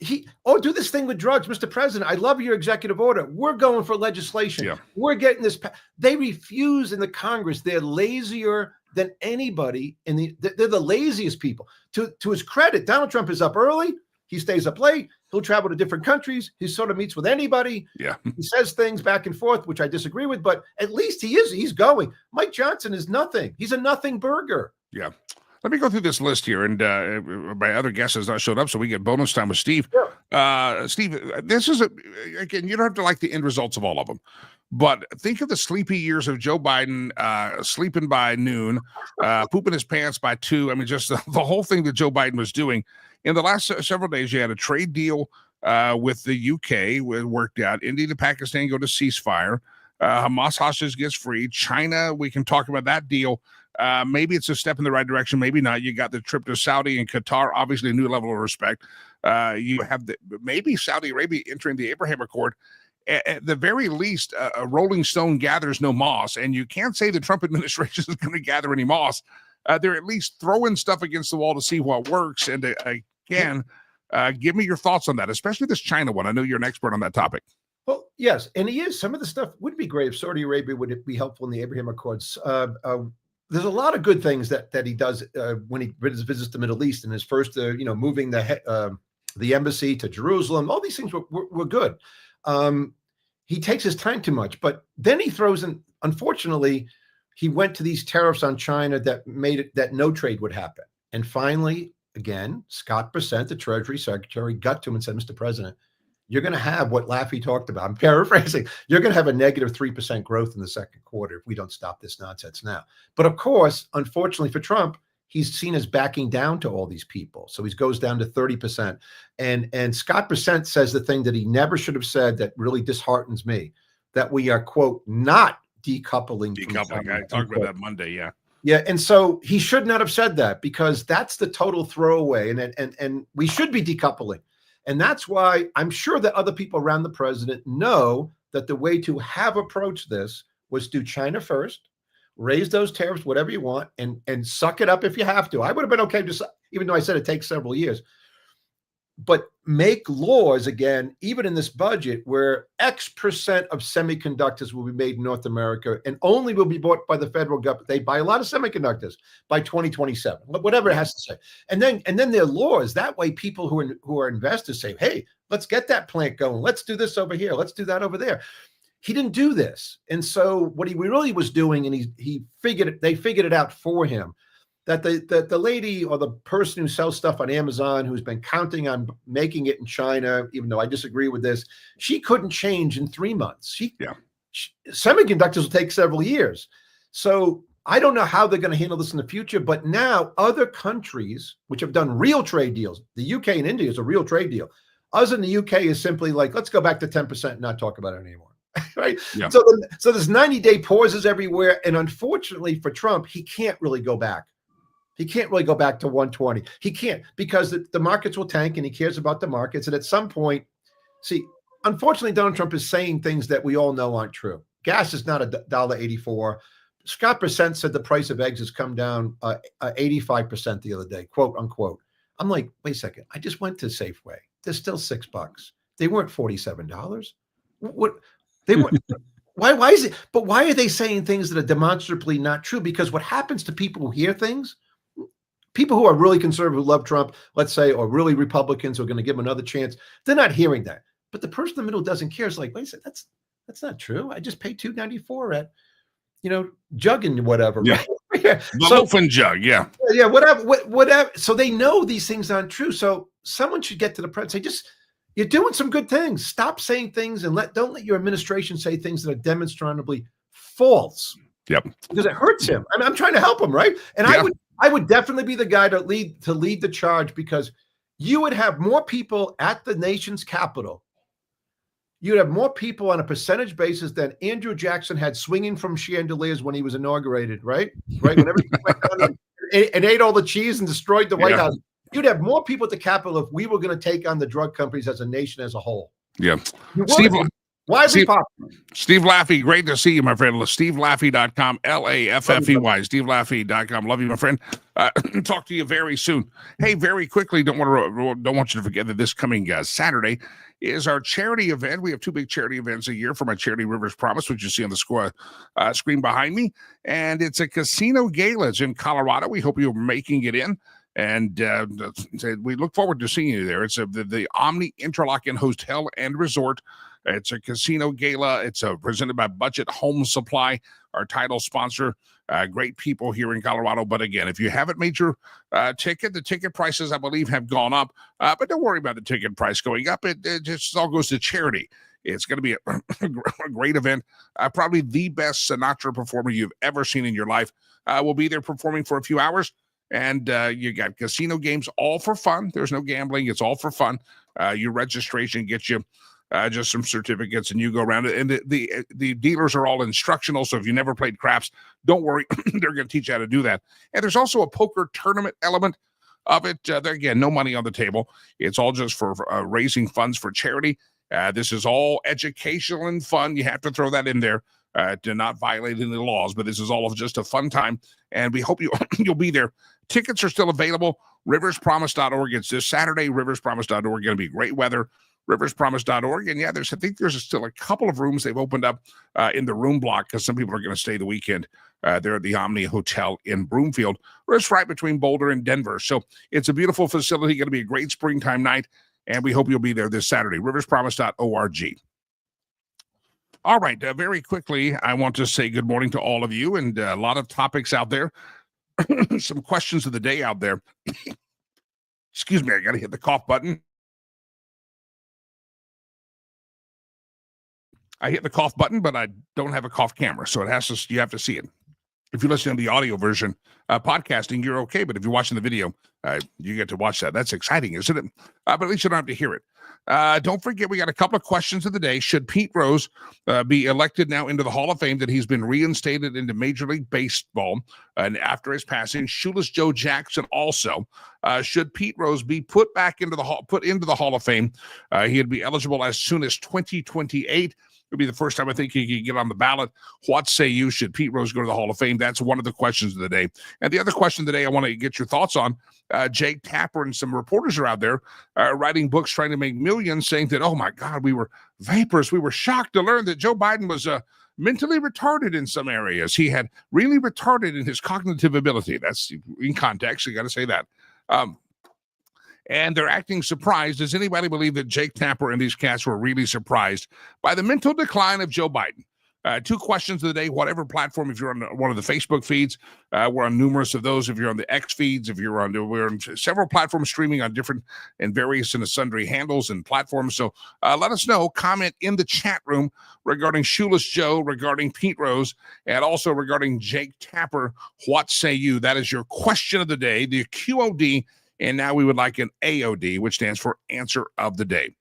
S3: Do this thing with drugs, Mr. President. I love your executive order. We're going for legislation. We're getting this. They refuse in the Congress. They're lazier than anybody. They're the laziest people. To his credit, Donald Trump is up early. He stays up late. He'll travel to different countries. He sort of meets with anybody. He says things back and forth, which I disagree with, but at least he's going. Mike Johnson is nothing. He's a nothing burger.
S2: Let me go through this list here, and my other guest has not showed up, so we get bonus time with Steve. Steve, this is again, you don't have to like the end results of all of them, but think of the sleepy years of Joe Biden, sleeping by noon, pooping his pants by 2. I mean, just the whole thing that Joe Biden was doing. In the last several days, you had a trade deal with the UK, worked out. India to Pakistan go to ceasefire. Hamas hostage gets free. China, we can talk about that deal. Maybe it's a step in the right direction. Maybe not. You got the trip to Saudi and Qatar, obviously a new level of respect. You have maybe Saudi Arabia entering the Abraham Accord. At the very least, a rolling stone gathers no moss. And you can't say the Trump administration is going to gather any moss. They're at least throwing stuff against the wall to see what works. And again, give me your thoughts on that, especially this China one. I know you're an expert on that topic.
S3: Well, yes, and he is. Some of the stuff would be great if Saudi Arabia would be helpful in the Abraham Accords. There's a lot of good things that he does when he visits the Middle East, and his first, moving the embassy to Jerusalem. All these things were good. He takes his time too much, but then he throws in. Unfortunately, he went to these tariffs on China that made it that no trade would happen. And finally, again, Scott Bessent, the Treasury Secretary, got to him and said, Mr. President, you're going to have what Laffey talked about. I'm paraphrasing. You're going to have a negative 3% growth in the second quarter if we don't stop this nonsense now. But of course, unfortunately for Trump, he's seen as backing down to all these people. So he goes down to 30%. And Scott Bessent says the thing that he never should have said that really disheartens me, that we are, quote, not decoupling.
S2: Decoupling. I talked about that Monday. Yeah.
S3: Yeah. And so he should not have said that, because that's the total throwaway. And we should be decoupling. And that's why I'm sure that other people around the president know that the way to have approached this was do China first, raise those tariffs, whatever you want, and suck it up if you have to. I would have been okay, just even though I said it takes several years. But make laws again, even in this budget, where X% of semiconductors will be made in North America and only will be bought by the federal government. They buy a lot of semiconductors by 2027, whatever it has to say. And then there are laws. That way, people who are investors say, hey, let's get that plant going. Let's do this over here. Let's do that over there. He didn't do this. And so what he really was doing, and they figured it out for him, that the lady or the person who sells stuff on Amazon, who's been counting on making it in China, even though I disagree with this, she couldn't change in 3 months. Semiconductors will take several years. So I don't know how they're going to handle this in the future, but now other countries which have done real trade deals, the UK and India is a real trade deal. Us in the UK is simply like, let's go back to 10% and not talk about it anymore. Right. Yeah. So there's 90-day pauses everywhere. And unfortunately for Trump, he can't really go back. He can't really go back to 120. He can't, because the markets will tank, and he cares about the markets. And at some point, see, unfortunately, Donald Trump is saying things that we all know aren't true. Gas is not $1.84. Scott Bessent said the price of eggs has come down 85% the other day, quote unquote. I'm like, wait a second. I just went to Safeway. They're still $6. They weren't $47. What? They were. Why is it? But why are they saying things that are demonstrably not true? Because what happens to people who hear things, people who are really conservative, who love Trump, let's say, or really Republicans who are going to give him another chance, they're not hearing that. But the person in the middle doesn't care. It's like, wait a second, that's not true. I just paid $2.94 at, Jug and whatever.
S2: Yeah.
S3: Right? Yeah.
S2: The loaf and Jug. Yeah.
S3: Yeah. Whatever. So they know these things aren't true. So someone should get to the president and say, you're doing some good things. Stop saying things and don't let your administration say things that are demonstrably false.
S2: Yep.
S3: Because it hurts him. I mean, I'm trying to help him, right? And yeah. I would definitely be the guy to lead the charge, because you would have more people at the nation's capital. You'd have more people on a percentage basis than Andrew Jackson had swinging from chandeliers when he was inaugurated, right? Whenever he went down and ate all the cheese and destroyed the White House. You'd have more people at the Capitol if we were going to take on the drug companies as a nation as a whole.
S2: Yeah.
S3: Steve
S2: Laffey, great to see you, my friend. SteveLaffey.com, Laffey, SteveLaffey.com. Love you, my friend. Talk to you very soon. Hey, very quickly, don't want you to forget that this coming Saturday is our charity event. We have two big charity events a year for my charity Rivers Promise, which you see on the screen behind me. And it's a casino gala. It's in Colorado. We hope you're making it in. And we look forward to seeing you there. It's the Omni Interlaken Hotel and Resort. It's a casino gala. It's presented by Budget Home Supply, our title sponsor. Great people here in Colorado. But again, if you haven't made your ticket, the ticket prices, I believe, have gone up. But don't worry about the ticket price going up. It just all goes to charity. It's going to be a great event. Probably the best Sinatra performer you've ever seen in your life will be there performing for a few hours. And you got casino games, all for fun. There's no gambling. It's all for fun. Your registration gets you just some certificates, and you go around it. And the dealers are all instructional. So if you never played craps, don't worry. They're going to teach you how to do that. And there's also a poker tournament element of it. There again, no money on the table. It's all just for raising funds for charity. This is all educational and fun. You have to throw that in there to not violate any laws. But this is all of just a fun time. And we hope you'll be there. Tickets are still available. RiversPromise.org. It's this Saturday. RiversPromise.org. Going to be great weather. RiversPromise.org. And yeah, I think there's still a couple of rooms they've opened up in the room block, because some people are going to stay the weekend there at the Omni Hotel in Broomfield, where it's right between Boulder and Denver. So it's a beautiful facility. Going to be a great springtime night. And we hope you'll be there this Saturday. RiversPromise.org. All right. Very quickly, I want to say good morning to all of you, and a lot of topics out there. Some questions of the day out there. Excuse me, I got to hit the cough button. I hit the cough button, but I don't have a cough camera, so you have to see it. If you're listening to the audio version, podcasting, you're okay. But if you're watching the video, you get to watch that. That's exciting, isn't it? But at least you don't have to hear it. Don't forget, we got a couple of questions of the day. Should Pete Rose be elected now into the Hall of Fame, that he's been reinstated into Major League Baseball and after his passing? Shoeless Joe Jackson also. Should Pete Rose be put into the Hall of Fame? He'd be eligible as soon as 2028. It'll be the first time I think he could get on the ballot. What say you? Should Pete Rose go to the Hall of Fame? That's one of the questions of the day. And the other question today I want to get your thoughts on. Jake Tapper and some reporters are out there writing books trying to make millions, saying that, oh my God, we were vapors. We were shocked to learn that Joe Biden was mentally retarded in some areas. He had really retarded in his cognitive ability. That's in context. You got to say that. And they're acting surprised. Does anybody believe that Jake Tapper and these cats were really surprised by the mental decline of Joe Biden? Two questions of the day, whatever platform. If you're on one of the Facebook feeds, we're on numerous of those. If you're on the X feeds, we're on several platforms streaming on different and various and sundry handles and platforms. So let us know, comment in the chat room regarding Shoeless Joe, regarding Pete Rose, and also regarding Jake Tapper. What say you? That is your question of the day, the QOD. And now we would like an AOD, which stands for Answer of the Day.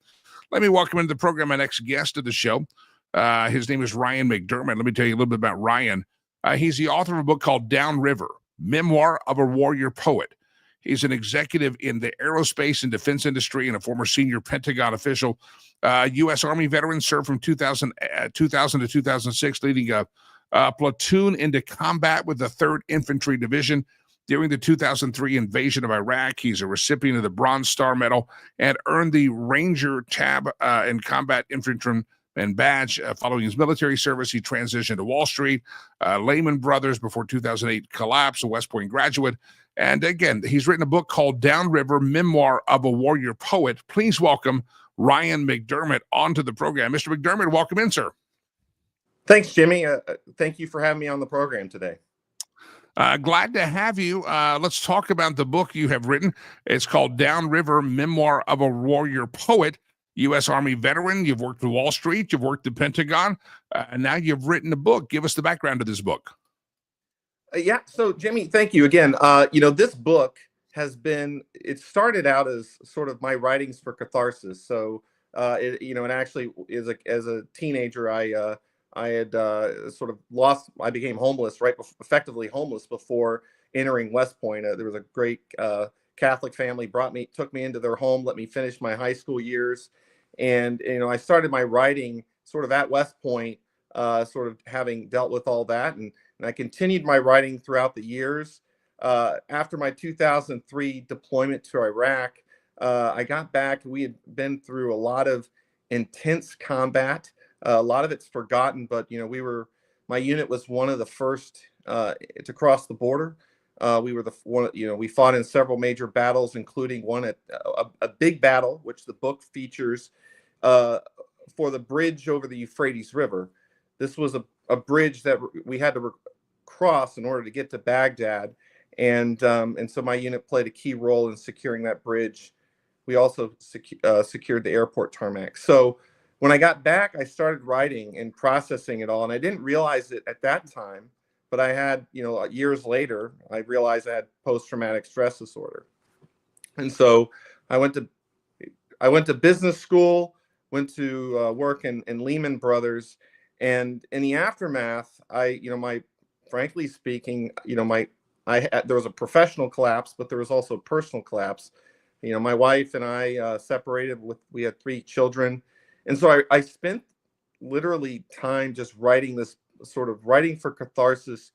S2: Let me welcome into the program my next guest of the show. His name is Ryan McDermott. Let me tell you a little bit about Ryan. He's the author of a book called Downriver, Memoir of a Warrior Poet. He's an executive in the aerospace and defense industry and a former senior Pentagon official. U.S. Army veteran, served from 2000 to 2006, leading a platoon into combat with the 3rd Infantry Division. During the 2003 invasion of Iraq, he's a recipient of the Bronze Star Medal and earned the Ranger Tab and Combat Infantryman and badge. Following his military service, he transitioned to Wall Street, Lehman Brothers before 2008 collapse, a West Point graduate. And again, he's written a book called Downriver, Memoir of a Warrior Poet. Please welcome Ryan McDermott onto the program. Mr. McDermott, welcome in, sir.
S4: Thanks, Jimmy. Thank you for having me on the program today.
S2: Glad to have you. Let's talk about the book you have written. It's called Downriver, Memoir of a Warrior Poet. U.S. Army veteran. You've worked with Wall Street. You've worked the Pentagon. And now you've written a book. Give us the background of this book.
S4: Yeah. So, Jimmy, thank you again. This book it started out as sort of my writings for catharsis. So, and actually as a teenager, I had sort of I became homeless, effectively homeless before entering West Point. There was a great Catholic family took me into their home, let me finish my high school years. And, I started my writing sort of at West Point, sort of having dealt with all that. And I continued my writing throughout the years. After my 2003 deployment to Iraq, I got back. We had been through a lot of intense combat. A lot of it's forgotten, but my unit was one of the first to cross the border. We were we fought in several major battles, including one at a big battle, which the book features, for the bridge over the Euphrates River. This was a bridge that we had to cross in order to get to Baghdad, and so my unit played a key role in securing that bridge. We also secured the airport tarmac. So when I got back, I started writing and processing it all, and I didn't realize it at that time, but I had, years later, I realized I had post-traumatic stress disorder. And so I went to business school, went to work in Lehman Brothers, and in the aftermath, frankly speaking, there was a professional collapse, but there was also a personal collapse. My wife and I separated. We had 3 children. And so I spent literally time just writing for catharsis.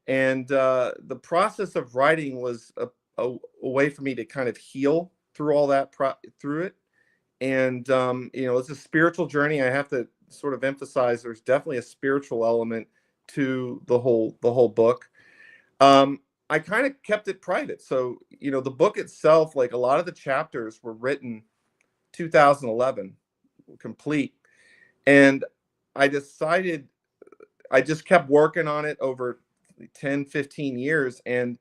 S4: And the process of writing was a way for me to kind of heal through all that, through it. And, it's a spiritual journey. I have to sort of emphasize there's definitely a spiritual element to the whole book. I kind of kept it private. So, the book itself, like a lot of the chapters were written 2011. Complete. And I decided I just kept working on it over 10, 15 years. And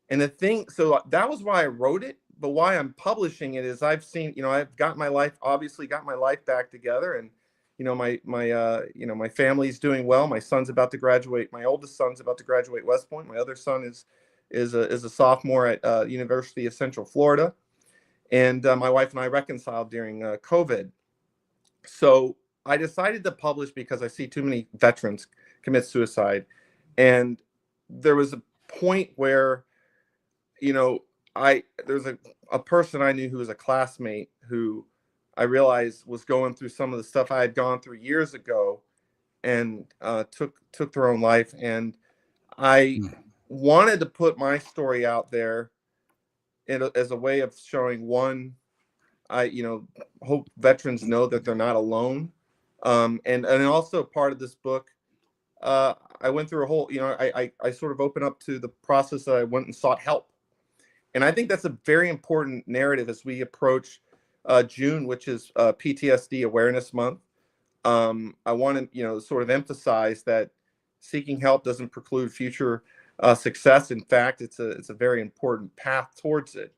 S4: the thing, so that was why I wrote it, but why I'm publishing it is I've seen, I've obviously got my life back together. And, my family's doing well. My son's about to graduate. My oldest son's about to graduate West Point. My other son is a sophomore at University of Central Florida, and my wife and I reconciled during COVID. So I decided to publish because I see too many veterans commit suicide, and there was a point where, there's a person I knew who was a classmate who I realized was going through some of the stuff I had gone through years ago, and took their own life. And I wanted to put my story out there as a way of showing, one, I hope veterans know that they're not alone. And also part of this book, I went through a whole, I sort of opened up to the process that I went and sought help. And I think that's a very important narrative as we approach June, which is PTSD Awareness Month. I want to, sort of emphasize that seeking help doesn't preclude future success. In fact, it's a very important path towards it.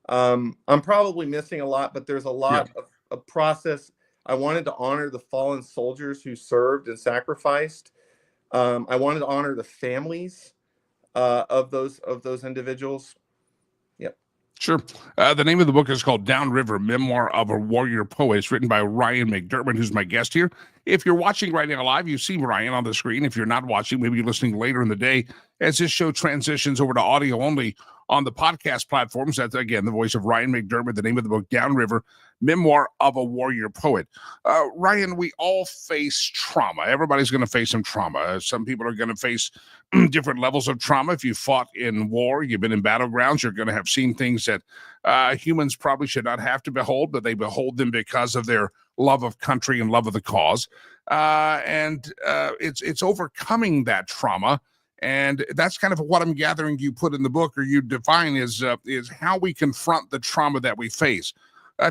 S4: I'm probably missing a lot, but there's a lot of process. I wanted to honor the fallen soldiers who served and sacrificed. I wanted to honor the families of those individuals. Yep.
S2: Sure. The name of the book is called Downriver, Memoir of a Warrior Poet. It's written by Ryan McDermott, who's my guest here. If you're watching right now live, you see Ryan on the screen. If you're not watching, maybe you're listening later in the day as this show transitions over to audio only on the podcast platforms. That's, again, the voice of Ryan McDermott, the name of the book, Downriver, Memoir of a Warrior Poet. Ryan, we all face trauma. Everybody's going to face some trauma. Some people are going to face different levels of trauma. If you fought in war, you've been in battlegrounds, you're going to have seen things that humans probably should not have to behold, but they behold them because of their love of country and love of the cause. And it's overcoming that trauma. And that's kind of what I'm gathering you put in the book, or you define is how we confront the trauma that we face.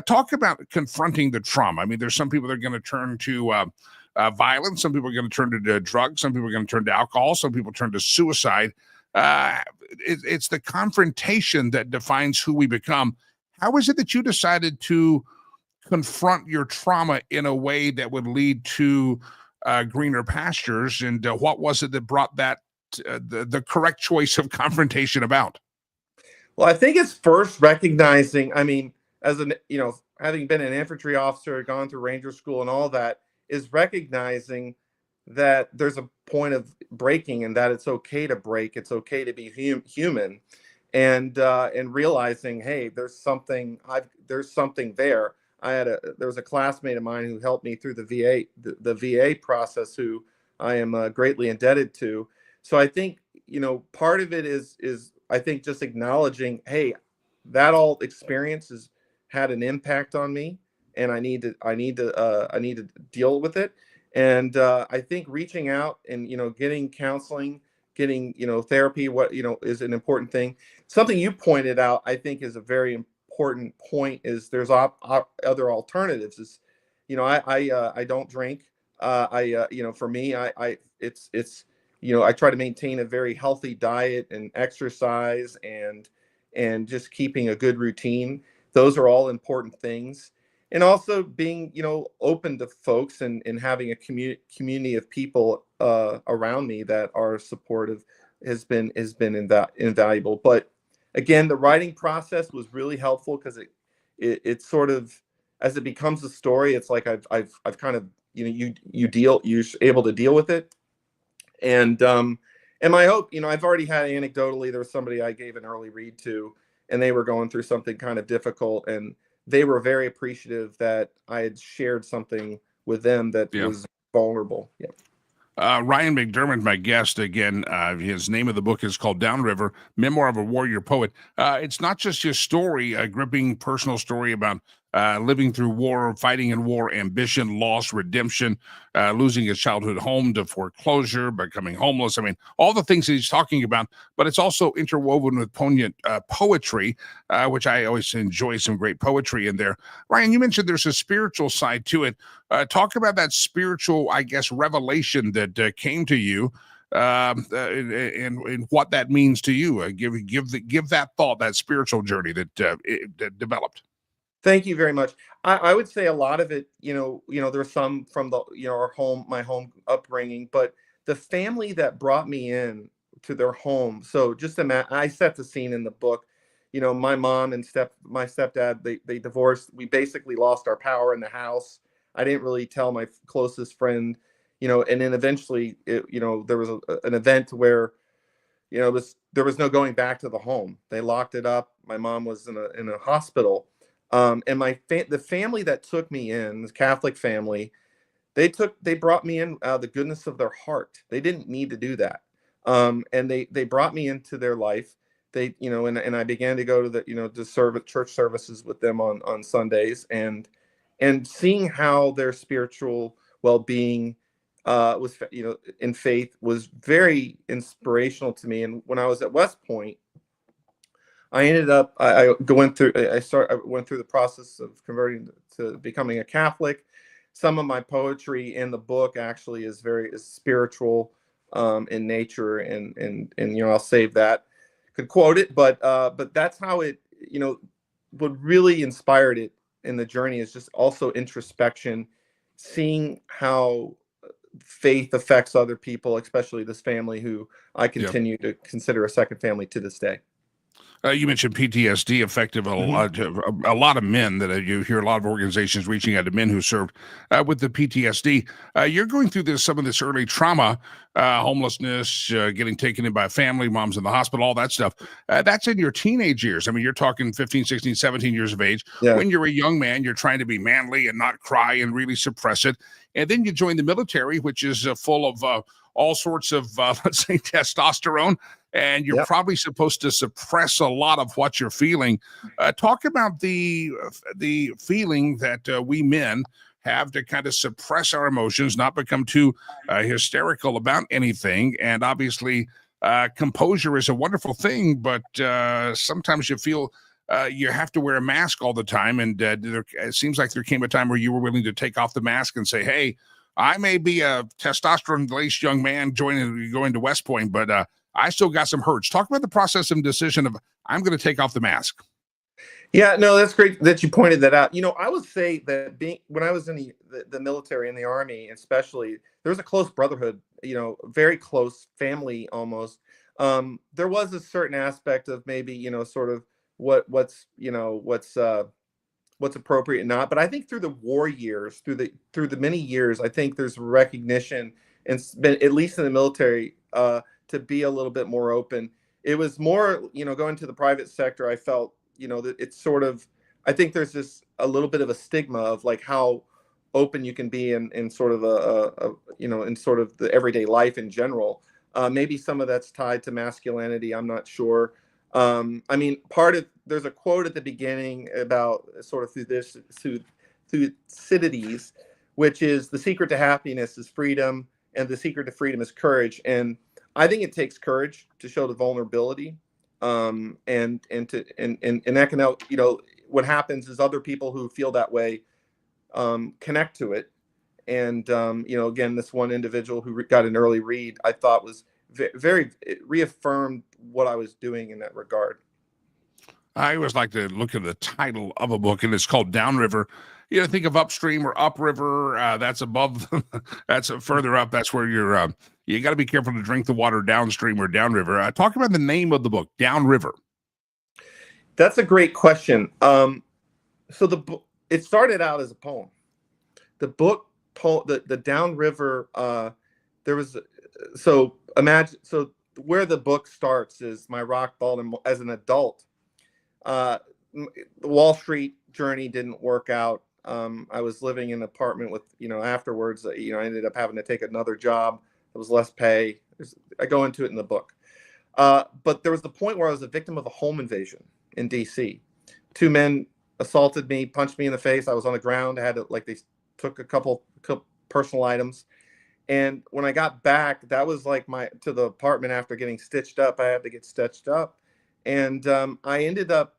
S2: Talk about confronting the trauma. I mean, there's some people that are going to turn to violence. Some people are going to turn to drugs. Some people are going to turn to alcohol. Some people turn to suicide. It's the confrontation that defines who we become. How is it that you decided to confront your trauma in a way that would lead to greener pastures? And what was it that brought that the correct choice of confrontation about?
S4: Well, I think it's first recognizing, having been an infantry officer, gone through Ranger School and all that, is recognizing that there's a point of breaking and that it's okay to break. It's okay to be human, and realizing, hey, there's something there. There was a classmate of mine who helped me through the VA process, who I am greatly indebted to. So I think, part of it is I think just acknowledging, hey, that all experience has had an impact on me, and I need to deal with it. And I think reaching out and, getting counseling, getting, therapy, is an important thing. Something you pointed out, I think, is a very important point, is there's other alternatives. Is, I don't drink. For me, I try to maintain a very healthy diet and exercise and just keeping a good routine. Those are all important things. And also being, open to folks and having a community of people around me that are supportive has been invaluable. But again, the writing process was really helpful, because it sort of, as it becomes a story, it's like I've kind of, you're able to deal with it. And my hope, I've already had anecdotally, there was somebody I gave an early read to, and they were going through something kind of difficult, and they were very appreciative that I had shared something with them that was vulnerable. Yeah.
S2: Ryan McDermott, my guest again. His name of the book is called Downriver, Memoir of a Warrior Poet. It's not just his story, a gripping personal story about living through war, fighting in war, ambition, loss, redemption, losing his childhood home to foreclosure, becoming homeless. I mean, all the things that he's talking about, but it's also interwoven with poignant poetry, which I always enjoy some great poetry in there. Ryan, you mentioned there's a spiritual side to it. Talk about that spiritual, I guess, revelation that came to you, and what that means to you. Give that thought, that spiritual journey that developed.
S4: Thank you very much. I would say a lot of it, there's some from the, my home upbringing, but the family that brought me in to their home. So just imagine, I set the scene in the book. My mom and my stepdad, they divorced. We basically lost our power in the house. I didn't really tell my closest friend, and then eventually, there was an event where, there was no going back to the home. They locked it up. My mom was in a hospital. And the family that took me in, the Catholic family, they brought me in out of the goodness of their heart. They didn't need to do that. And they brought me into their life. They, and I began to go to to church services with them on Sundays, and seeing how their spiritual well-being was, in faith, was very inspirational to me. And when I was at West Point, I ended up, I went through the process of converting to becoming a Catholic. Some of my poetry in the book actually is spiritual in nature, and I'll save that. Could quote it, but that's how it, what really inspired it in the journey is just also introspection, seeing how faith affects other people, especially this family who I continue to consider a second family to this day.
S2: You mentioned PTSD affected a lot of men. That you hear a lot of organizations reaching out to men who served with the PTSD. You're going through some of this early trauma, homelessness, getting taken in by a family, mom's in the hospital, all that stuff. That's in your teenage years. I mean, you're talking 15, 16, 17 years of age.
S4: Yeah.
S2: When you're a young man, you're trying to be manly and not cry and really suppress it. And then you join the military, which is full of all sorts of, let's say, testosterone. And you're probably supposed to suppress a lot of what you're feeling. Talk about the feeling that we men have to kind of suppress our emotions, not become too hysterical about anything. And obviously, composure is a wonderful thing, but sometimes you feel you have to wear a mask all the time. And it seems like there came a time where you were willing to take off the mask and say, hey, I may be a testosterone-laced young man going to West Point, but I still got some hurts. Talk about the process and decision of, I'm going to take off the mask.
S4: Yeah, no, that's great that you pointed that out. I would say that when I was in the military, in the Army especially, there was a close brotherhood, very close family almost. There was a certain aspect of maybe, sort of what's appropriate and not. But I think through the war years, through the many years, I think there's recognition, and at least in the military, to be a little bit more open. It was more, going to the private sector, I felt, that it's sort of, I think there's a little bit of a stigma of like how open you can be in sort of in sort of the everyday life in general. Maybe some of that's tied to masculinity. I'm not sure. I mean, there's a quote at the beginning about sort of through Thucydides, which is the secret to happiness is freedom, and the secret to freedom is courage. And I think it takes courage to show the vulnerability, and that can help. What happens is other people who feel that way connect to it, and again, this one individual who got an early read, I thought was very, it reaffirmed what I was doing in that regard.
S2: I always like to look at the title of a book, and it's called Downriver. Think of upstream or upriver. That's above. That's further up. That's where you're. You got to be careful to drink the water downstream or downriver. Talk about the name of the book, Downriver.
S4: That's a great question. So it started out as a poem. The book, the Downriver. There was where the book starts is my rock bottom as an adult. The Wall Street journey didn't work out. I was living in an apartment with, afterwards, I ended up having to take another job. It was less pay. I go into it in the book. But there was the point where I was a victim of a home invasion in DC. Two men assaulted me, punched me in the face. I was on the ground. They took a couple personal items. And when I got back, that was like to the apartment after getting stitched up. I had to get stitched up. And I ended up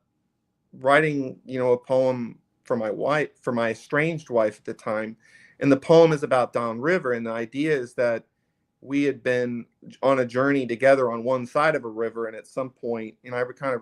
S4: writing, a poem for my estranged wife at the time. And the poem is about downriver. And the idea is that we had been on a journey together on one side of a river. And at some point, I kind of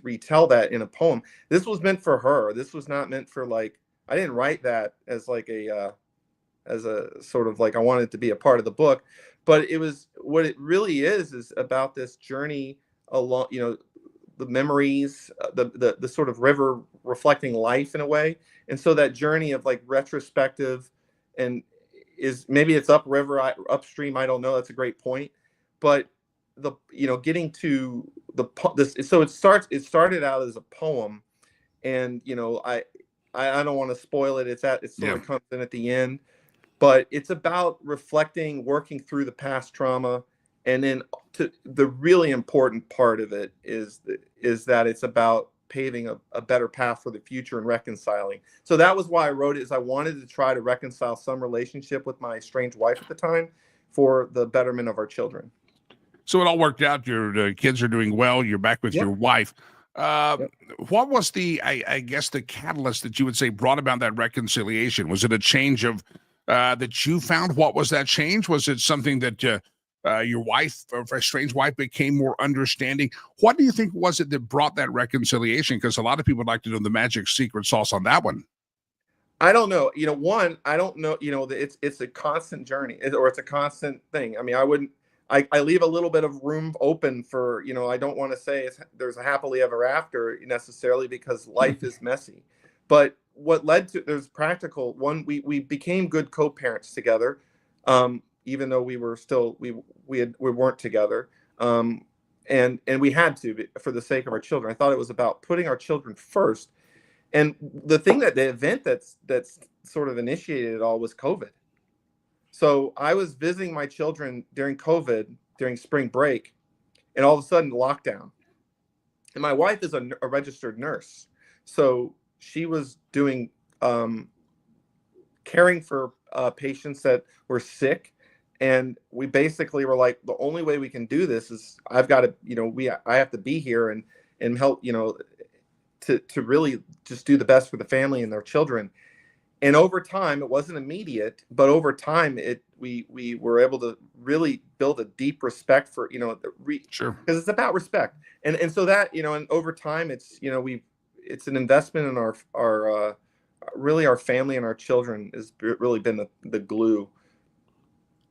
S4: retell that in a poem. This was meant for her. This was not meant for like, I didn't write that as like as a sort of like I wanted it to be a part of the book, but it was what it really is about this journey along, the memories, the sort of river reflecting life in a way. And so that journey of like retrospective and is maybe it's upriver, upstream. I don't know. That's a great point. But getting to so it started out as a poem, and I don't want to spoil it. It sort of comes in at the end, but it's about reflecting, working through the past trauma. And then the really important part of it is that it's about paving a better path for the future and reconciling. So that was why I wrote it, is I wanted to try to reconcile some relationship with my estranged wife at the time for the betterment of our children.
S2: So it all worked out. Your kids are doing well. You're back with your wife. What was I guess, the catalyst that you would say brought about that reconciliation? Was it a change of that you found? What was that change? Was it something that your wife, or estranged wife, became more understanding? What do you think was it that brought that reconciliation? Because a lot of people would like to know the magic secret sauce on that one.
S4: I don't know. I don't know. It's a constant journey, or it's a constant thing. I mean, I leave a little bit of room open for, I don't want to say there's a happily ever after necessarily, because life is messy. But what led to, there's practical one, we became good co-parents together. Even though we were still, we weren't together. And we had to, for the sake of our children. I thought it was about putting our children first. And the event that's sort of initiated it all was COVID. So I was visiting my children during COVID, during spring break, and all of a sudden lockdown. And my wife is a registered nurse. So she was doing, caring for patients that were sick. And we basically were like, the only way we can do this is I've got to, I have to be here and help, to really just do the best for the family and their children. And over time, it wasn't immediate, but over time, we were able to really build a deep respect for,
S2: Sure,
S4: because it's about respect. And so that, and over time, it's, it's an investment in our really our family and our children has really been the glue.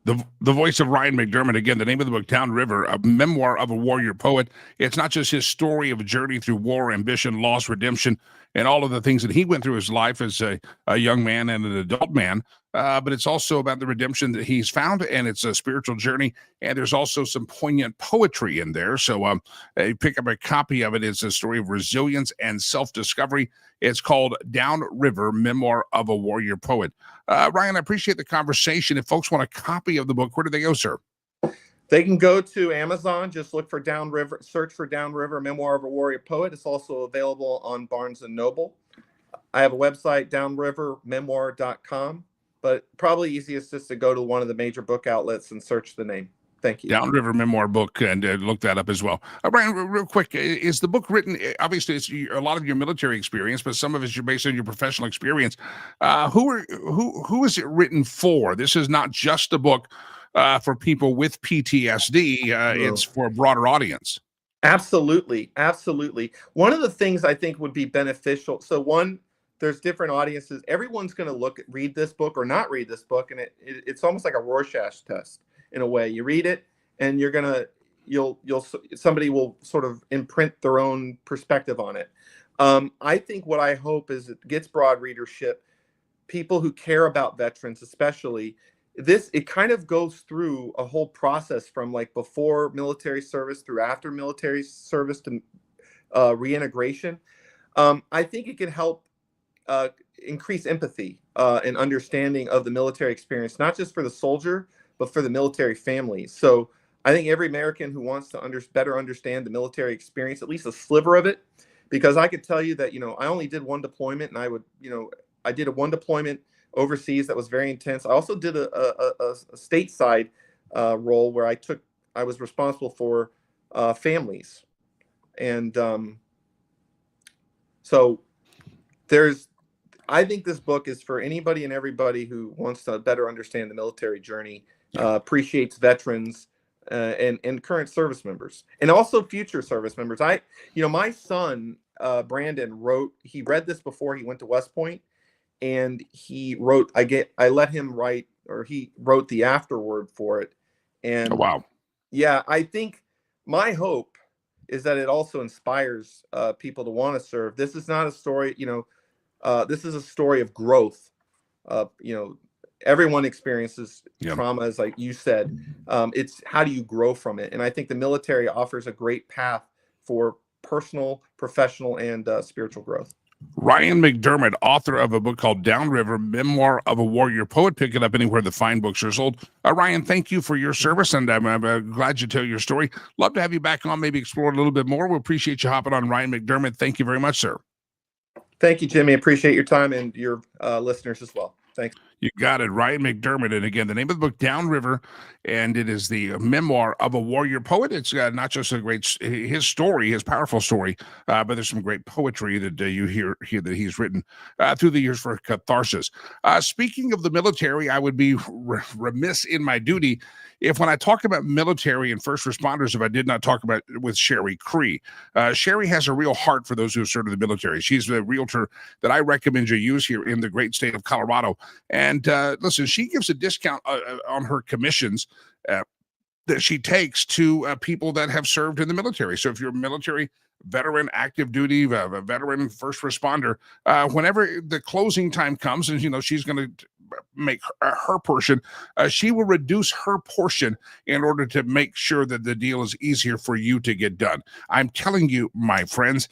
S2: The voice of Ryan McDermott, again, the name of the book, Down River, a memoir of a warrior poet. It's not just his story of a journey through war, ambition, loss, redemption, and all of the things that he went through his life as a young man and an adult man, but it's also about the redemption that he's found, and it's a spiritual journey, and there's also some poignant poetry in there. So pick up a copy of it. It's a story of resilience and self-discovery. It's called Down River, Memoir of a Warrior Poet. Ryan, I appreciate the conversation. If folks want a copy of the book, where do they go, sir?
S4: They can go to Amazon, just look for Down River, search for Down River, Memoir of a Warrior Poet. It's also available on Barnes & Noble. I have a website, downrivermemoir.com, but probably easiest is to go to one of the major book outlets and search the name. Thank you.
S2: Down River Memoir book, and look that up as well. Brian, real quick, is the book written, obviously it's a lot of your military experience, but some of it's based on your professional experience. Who is it written for? This is not just a book for people with PTSD. It's for a broader audience.
S4: Absolutely. Absolutely. One of the things I think would be beneficial. So one, there's different audiences. Everyone's going to read this book or not read this book. And it's almost like a Rorschach test in a way. You read it and somebody will sort of imprint their own perspective on it. I think what I hope is it gets broad readership, people who care about veterans, especially. It kind of goes through a whole process from like before military service through after military service to reintegration. I think it can help increase empathy and understanding of the military experience, not just for the soldier, but for the military families. So I think every American who wants to better understand the military experience, at least a sliver of it, because I could tell you that, I only did one deployment, and I did one deployment overseas that was very intense. I also did a stateside role where I was responsible for families. And so I think this book is for anybody and everybody who wants to better understand the military journey, appreciates veterans, and current service members, and also future service members. My son Brandon he read this before he went to West Point, and he let him write, or he wrote the afterword for it. And
S2: oh, wow.
S4: Yeah, I think my hope is that it also inspires people to want to serve. This is not a story, this is a story of growth. Everyone experiences trauma, as like you said. It's how do you grow from it? And I think the military offers a great path for personal, professional, and spiritual growth.
S2: Ryan McDermott, author of a book called Downriver, Memoir of a Warrior Poet. Pick it up anywhere the fine books are sold. Ryan, thank you for your service, and I'm glad you tell your story. Love to have you back on, maybe explore a little bit more. We appreciate you hopping on, Ryan McDermott. Thank you very much, sir.
S4: Thank you, Jimmy. Appreciate your time and your listeners as well. Thanks.
S2: You got it, Ryan McDermott. And again, the name of the book, Downriver, and it is the memoir of a warrior poet. It's not just his story, his powerful story, but there's some great poetry that you hear that he's written through the years for catharsis. Speaking of the military, I would be remiss in my duty if when I talk about military and first responders, if I did not talk about it with Sherry Cree. Sherry has a real heart for those who have served in the military. She's the realtor that I recommend you use here in the great state of Colorado. And listen, she gives a discount on her commissions that she takes to people that have served in the military. So if you're a military veteran, active duty, a veteran, first responder, whenever the closing time comes, and she's going to make her portion, she will reduce her portion in order to make sure that the deal is easier for you to get done. I'm telling you, my friends,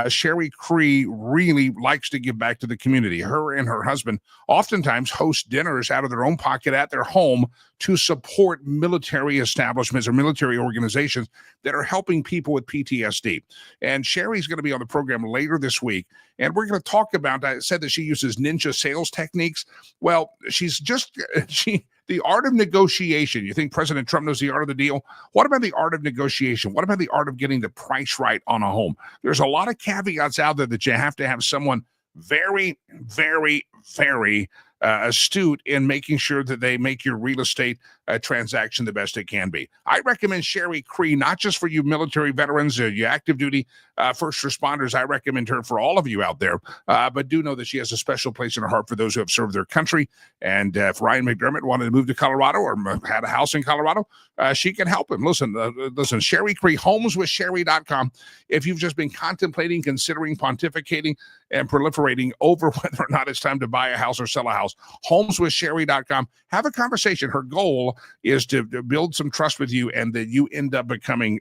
S2: Sherry Cree really likes to give back to the community. Her and her husband oftentimes host dinners out of their own pocket at their home to support military establishments or military organizations that are helping people with PTSD. And Sherry's going to be on the program later this week, and we're going to talk about, I said that she uses ninja sales techniques. Well, the art of negotiation. You think President Trump knows the art of the deal? What about the art of negotiation? What about the art of getting the price right on a home? There's a lot of caveats out there that you have to have someone very, very, very astute in making sure that they make your real estate transaction the best it can be. I recommend Sherry Cree, not just for you military veterans, you active duty first responders. I recommend her for all of you out there, but do know that she has a special place in her heart for those who have served their country. And if Ryan McDermott wanted to move to Colorado or had a house in Colorado, she can help him. Listen, Sherry Cree, homeswithsherry.com. If you've just been contemplating, considering, pontificating, and proliferating over whether or not it's time to buy a house or sell a house, homeswithsherry.com. Have a conversation. Her goal is to build some trust with you, and that you end up becoming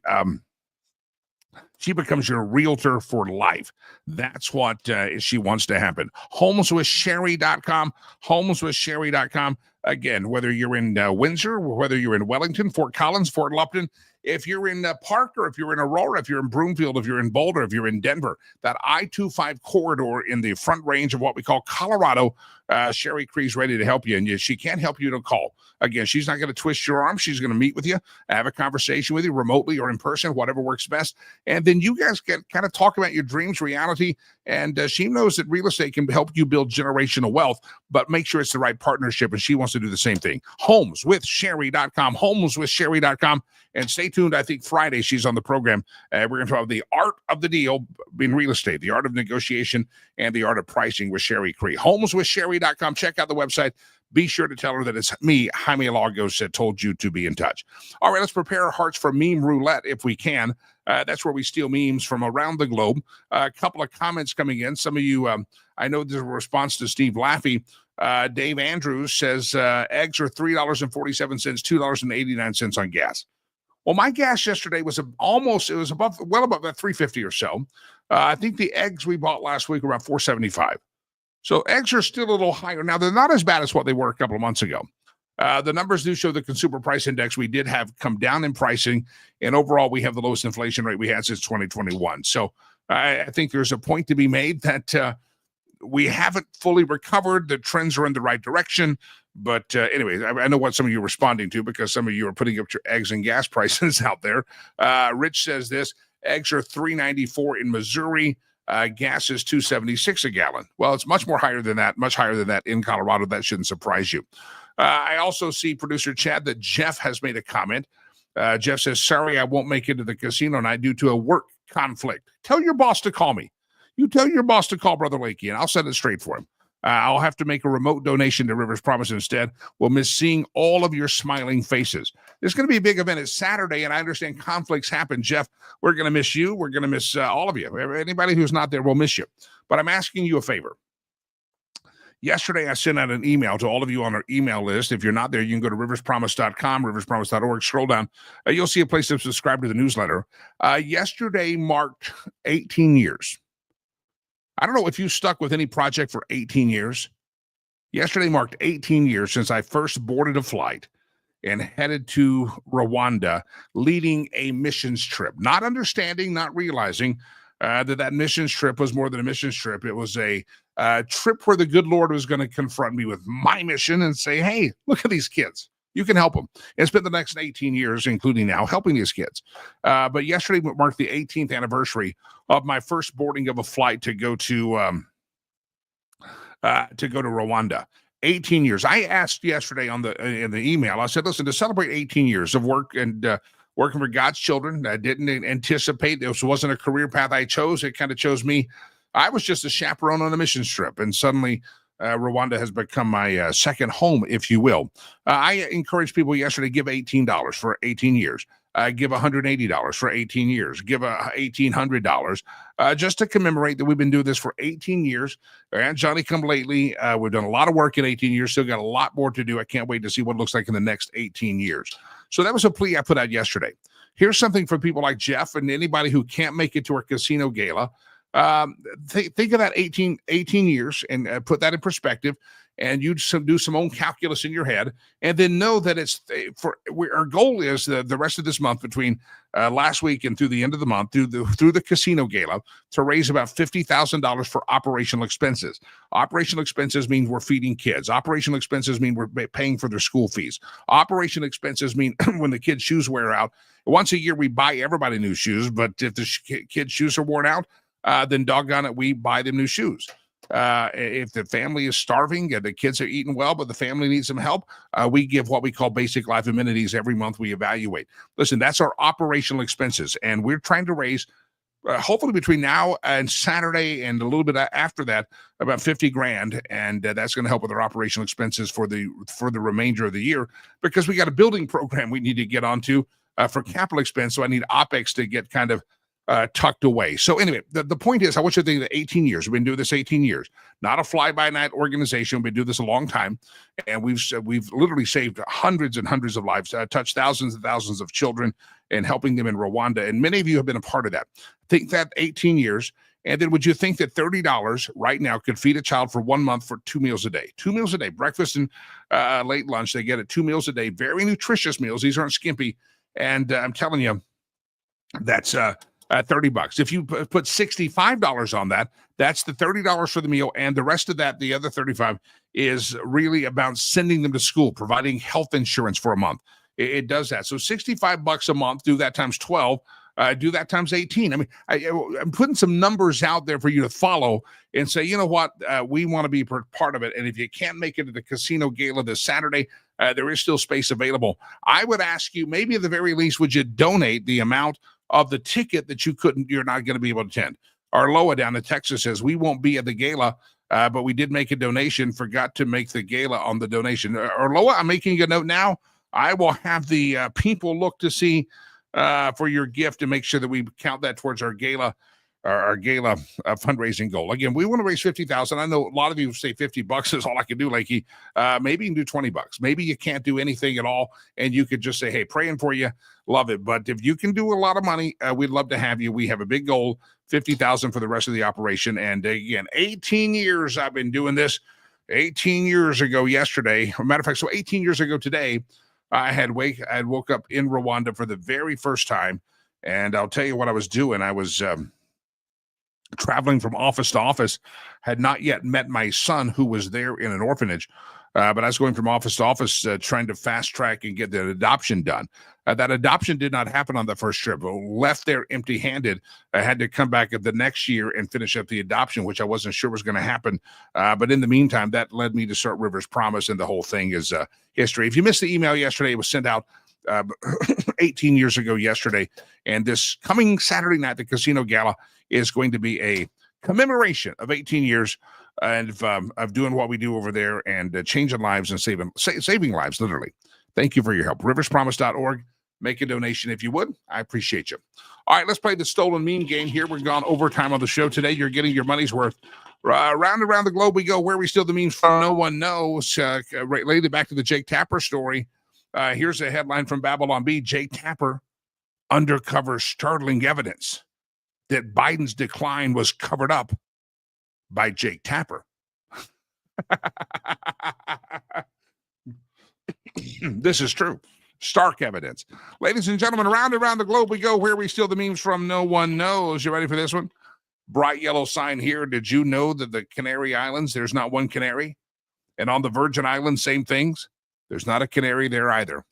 S2: she becomes your realtor for life. That's what she wants to happen. Homeswithsherry.com. Homeswithsherry.com. Again, whether you're in Windsor, whether you're in Wellington, Fort Collins, Fort Lupton, if you're in Parker, if you're in Aurora, if you're in Broomfield, if you're in Boulder, if you're in Denver, that I-25 corridor in the front range of what we call Colorado, Sherry Cree's ready to help you. And she can't help you to call. Again, she's not going to twist your arm. She's going to meet with you, have a conversation with you remotely or in person, whatever works best. And then you guys can kind of talk about your dreams, reality. And she knows that real estate can help you build generational wealth, but make sure it's the right partnership. And she wants to do the same thing. Homeswithsherry.com. Homeswithsherry.com. And stay tuned. I think Friday she's on the program. We're going to talk about the art of the deal in real estate, the art of negotiation, and the art of pricing with Sherry Cree. Homeswithsherry.com. Check out the website. Be sure to tell her that it's me, Jaime Lagos, that told you to be in touch. All right, let's prepare our hearts for meme roulette if we can. That's where we steal memes from around the globe. A couple of comments coming in. Some of you, I know there's a response to Steve Laffey. Dave Andrews says eggs are $3.47, $2.89 on gas. Well, my gas yesterday was well above that $3.50 or so. I think the eggs we bought last week were around $4.75. So eggs are still a little higher. Now, they're not as bad as what they were a couple of months ago. The numbers do show the consumer price index we did have come down in pricing, and overall we have the lowest inflation rate we had since 2021. So I think there's a point to be made that we haven't fully recovered. The trends are in the right direction. But anyway, I know what some of you are responding to because some of you are putting up your eggs and gas prices out there. Rich says this, eggs are $3.94 in Missouri. Gas is $2.76 a gallon. Well, it's much higher than that in Colorado. That shouldn't surprise you. I also see producer Chad that Jeff has made a comment Jeff says, sorry, I won't make it to the casino night due to a work conflict. Tell your boss to call me. You tell your boss to call Brother Lakey, and I'll set it straight for him. I'll have to make a remote donation to Rivers Promise instead. We'll miss seeing all of your smiling faces. There's going to be a big event. It's Saturday, and I understand conflicts happen. Jeff, we're going to miss you. We're going to miss all of you. Anybody who's not there will miss you. But I'm asking you a favor. Yesterday, I sent out an email to all of you on our email list. If you're not there, you can go to riverspromise.com, riverspromise.org. Scroll down. You'll see a place to subscribe to the newsletter. Yesterday marked 18 years. I don't know if you stuck with any project for 18 years. Yesterday marked 18 years since I first boarded a flight and headed to Rwanda, leading a missions trip. Not understanding, not realizing that missions trip was more than a missions trip. It was a trip where the good Lord was going to confront me with my mission and say, hey, look at these kids. You can help them. And spent the next 18 years, including now, helping these kids. But yesterday marked the 18th anniversary of my first boarding of a flight to go to Rwanda. 18 years. I asked yesterday in the email. I said, listen, to celebrate 18 years of work and working for God's children, I didn't anticipate this wasn't a career path I chose. It kind of chose me. I was just a chaperone on a mission trip, and suddenly Rwanda has become my second home, if you will. I encouraged people yesterday to give $18 for 18 years. Give $180 for 18 years. Give $1,800 just to commemorate that we've been doing this for 18 years. And Johnny come lately. We've done a lot of work in 18 years. Still got a lot more to do. I can't wait to see what it looks like in the next 18 years. So that was a plea I put out yesterday. Here's something for people like Jeff and anybody who can't make it to our casino gala. Think of that 18 years and put that in perspective, and you do some own calculus in your head, and then know that our goal is the rest of this month, between last week and through the end of the month, through the casino gala, to raise about $50,000 for operational expenses. Operational expenses mean we're feeding kids. Operational expenses mean we're paying for their school fees. Operational expenses mean when the kids' shoes wear out. Once a year, we buy everybody new shoes, but if the kids' shoes are worn out, then doggone it, we buy them new shoes. If the family is starving and the kids are eating well, but the family needs some help, we give what we call basic life amenities every month. We evaluate. Listen, that's our operational expenses, and we're trying to raise, hopefully between now and Saturday and a little bit after that, about $50,000, and that's going to help with our operational expenses for the remainder of the year, because we got a building program we need to get onto for capital expense. So I need OpEx to get kind of tucked away. So anyway, the point is, I want you to think that 18 years, we've been doing this 18 years, not a fly-by-night organization. We've been doing this a long time, and we've literally saved hundreds and hundreds of lives, touched thousands and thousands of children, and helping them in Rwanda. And many of you have been a part of that. Think that 18 years. And then would you think that $30 right now could feed a child for 1 month for 2 meals a day? 2 meals a day, breakfast and late lunch. They get it 2 meals a day, very nutritious meals. These aren't skimpy. And I'm telling you, that's $30. If you put $65 on that, that's the $30 for the meal, and the rest of that, the other $35, is really about sending them to school, providing health insurance for a month. It does that. So $65 a month, do that times 12, do that times 18. I mean, I'm putting some numbers out there for you to follow and say, you know what, we want to be part of it. And if you can't make it to the casino gala this Saturday, there is still space available. I would ask you, maybe at the very least, would you donate the amount of the ticket that you're not going to be able to attend? Arloa down in Texas says, we won't be at the gala, but we did make a donation, forgot to make the gala on the donation. Arloa, I'm making a note now. I will have the people look to see for your gift and make sure that we count that towards our gala fundraising goal. Again, we want to raise $50,000. I know a lot of you say $50 is all I can do, Lakey. Maybe you can do $20. Maybe you can't do anything at all, and you could just say, hey, praying for you. Love it. But if you can do a lot of money, we'd love to have you. We have a big goal, $50,000 for the rest of the operation. And again, 18 years I've been doing this. 18 years ago yesterday, as a matter of fact, so 18 years ago today, I had woke up in Rwanda for the very first time. And I'll tell you what I was doing. I was traveling from office to office, had not yet met my son, who was there in an orphanage. But I was going from office to office, trying to fast track and get the adoption done. That adoption did not happen on the first trip. Left there empty-handed. I had to come back the next year and finish up the adoption, which I wasn't sure was going to happen. But in the meantime, that led me to start Rivers Promise, and the whole thing is history. If you missed the email yesterday, it was sent out 18 years ago yesterday. And this coming Saturday night, the Casino Gala is going to be a commemoration of 18 years of doing what we do over there and changing lives and saving lives, literally. Thank you for your help. riverspromise.org. Make a donation if you would. I appreciate you. All right, let's play the stolen meme game here. We've gone overtime on the show today. You're getting your money's worth. Round around the globe we go. Where we steal the memes from, no one knows. Lately, back to the Jake Tapper story. Here's a headline from Babylon Bee. Jake Tapper undercovers startling evidence that Biden's decline was covered up by Jake Tapper. This is true. Stark evidence. Ladies and gentlemen, round around the globe we go. Where we steal the memes from, no one knows. You ready for this one? Bright yellow sign here. Did you know that the Canary Islands, there's not one canary? And on the Virgin Islands, same things. There's not a canary there either.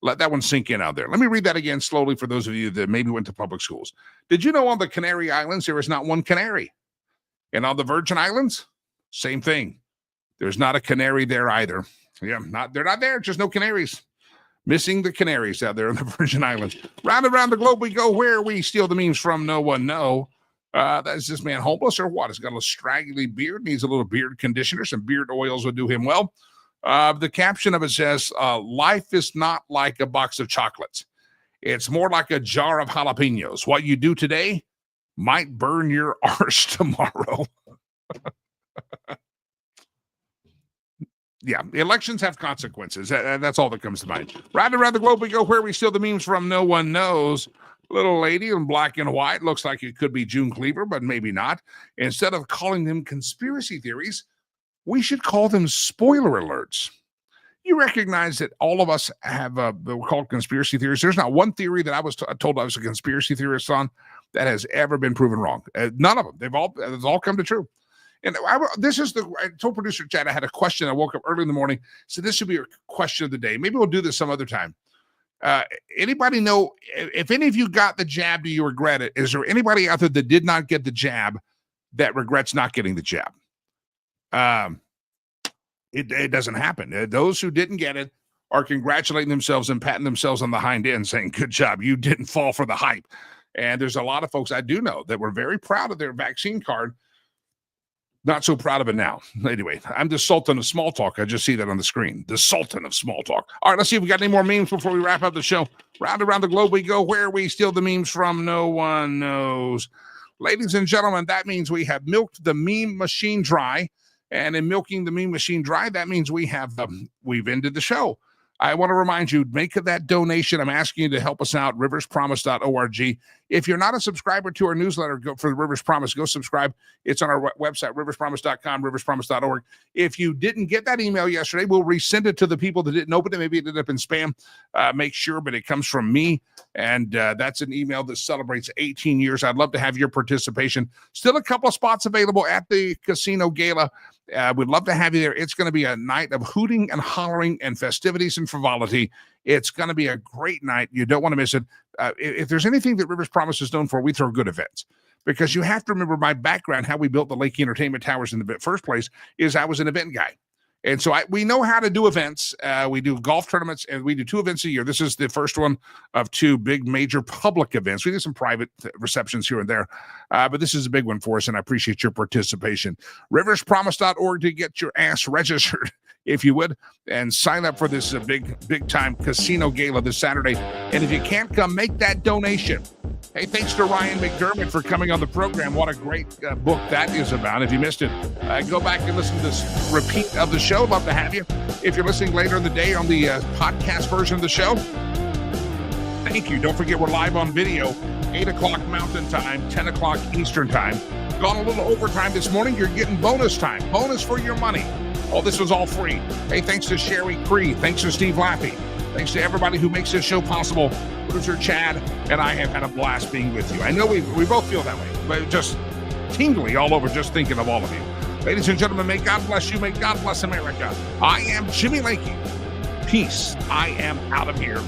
S2: Let that one sink in out there. Let me read that again slowly for those of you that maybe went to public schools. Did you know on the Canary Islands, there is not one canary? And on the Virgin Islands, same thing. There's not a canary there either. Yeah, they're not there, just no canaries. Missing the canaries out there in the Virgin Islands. Round around the globe we go. Where we steal the memes from, no one know. Is this man homeless or what? He's got a straggly beard, needs a little beard conditioner. Some beard oils would do him well. The caption of it says, life is not like a box of chocolates. It's more like a jar of jalapenos. What you do today might burn your arse tomorrow. Yeah, elections have consequences. That's all that comes to mind. Round around the globe we go. Where we steal the memes from, no one knows. Little lady in black and white. Looks like it could be June Cleaver, but maybe not. Instead of calling them conspiracy theories, we should call them spoiler alerts. You recognize that all of us have we're called conspiracy theories. There's not one theory that I was told I was a conspiracy theorist on that has ever been proven wrong. None of them. They've all come to true. And I told producer Chad I had a question. I woke up early in the morning, so this should be a question of the day. Maybe we'll do this some other time. Anybody know if any of you got the jab? Do you regret it? Is there anybody out there that did not get the jab that regrets not getting the jab? It doesn't happen. Those who didn't get it are congratulating themselves and patting themselves on the hind end, saying, "Good job, you didn't fall for the hype." And there's a lot of folks I do know that were very proud of their vaccine card. Not so proud of it now. Anyway, I'm the Sultan of small talk. I just see that on the screen. The Sultan of small talk. All right, let's see if we got any more memes before we wrap up the show. Round around the globe we go. Where we steal the memes from, no one knows. Ladies and gentlemen, that means we have milked the meme machine dry. And in milking the meme machine dry, that means we've ended the show. I want to remind you, make that donation. I'm asking you to help us out, riverspromise.org. If you're not a subscriber to our newsletter, go for the Rivers Promise, go subscribe. It's on our website, riverspromise.com, riverspromise.org. If you didn't get that email yesterday, we'll resend it to the people that didn't open it. Maybe it ended up in spam. Make sure, but it comes from me, and that's an email that celebrates 18 years. I'd love to have your participation. Still a couple of spots available at the Casino Gala. We'd love to have you there. It's going to be a night of hooting and hollering and festivities and frivolity. It's going to be a great night. You don't want to miss it. If there's anything that Rivers Promise is known for, we throw good events. Because you have to remember my background, how we built the Lakey Entertainment Towers in the first place, is I was an event guy. And so we know how to do events. We do golf tournaments, and we do 2 events a year. This is the first one of 2 big major public events. We do some private receptions here and there, but this is a big one for us, and I appreciate your participation. Riverspromise.org to get your ass registered, if you would, and sign up for this big-time Casino Gala this Saturday. And if you can't come, make that donation. Hey, thanks to Ryan McDermott for coming on the program. What a great book that is about. If you missed it, go back and listen to this repeat of the show. Love to have you. If you're listening later in the day on the podcast version of the show, thank you. Don't forget we're live on video, 8 o'clock Mountain Time, 10 o'clock Eastern Time. Gone a little overtime this morning. You're getting bonus time. Bonus for your money. Oh, this was all free. Hey, thanks to Sherry Cree. Thanks to Steve Laffey. Thanks to everybody who makes this show possible. Producer Chad and I have had a blast being with you. I know we both feel that way, but just tingly all over just thinking of all of you. Ladies and gentlemen, may God bless you. May God bless America. I am Jimmy Lakey. Peace. I am out of here.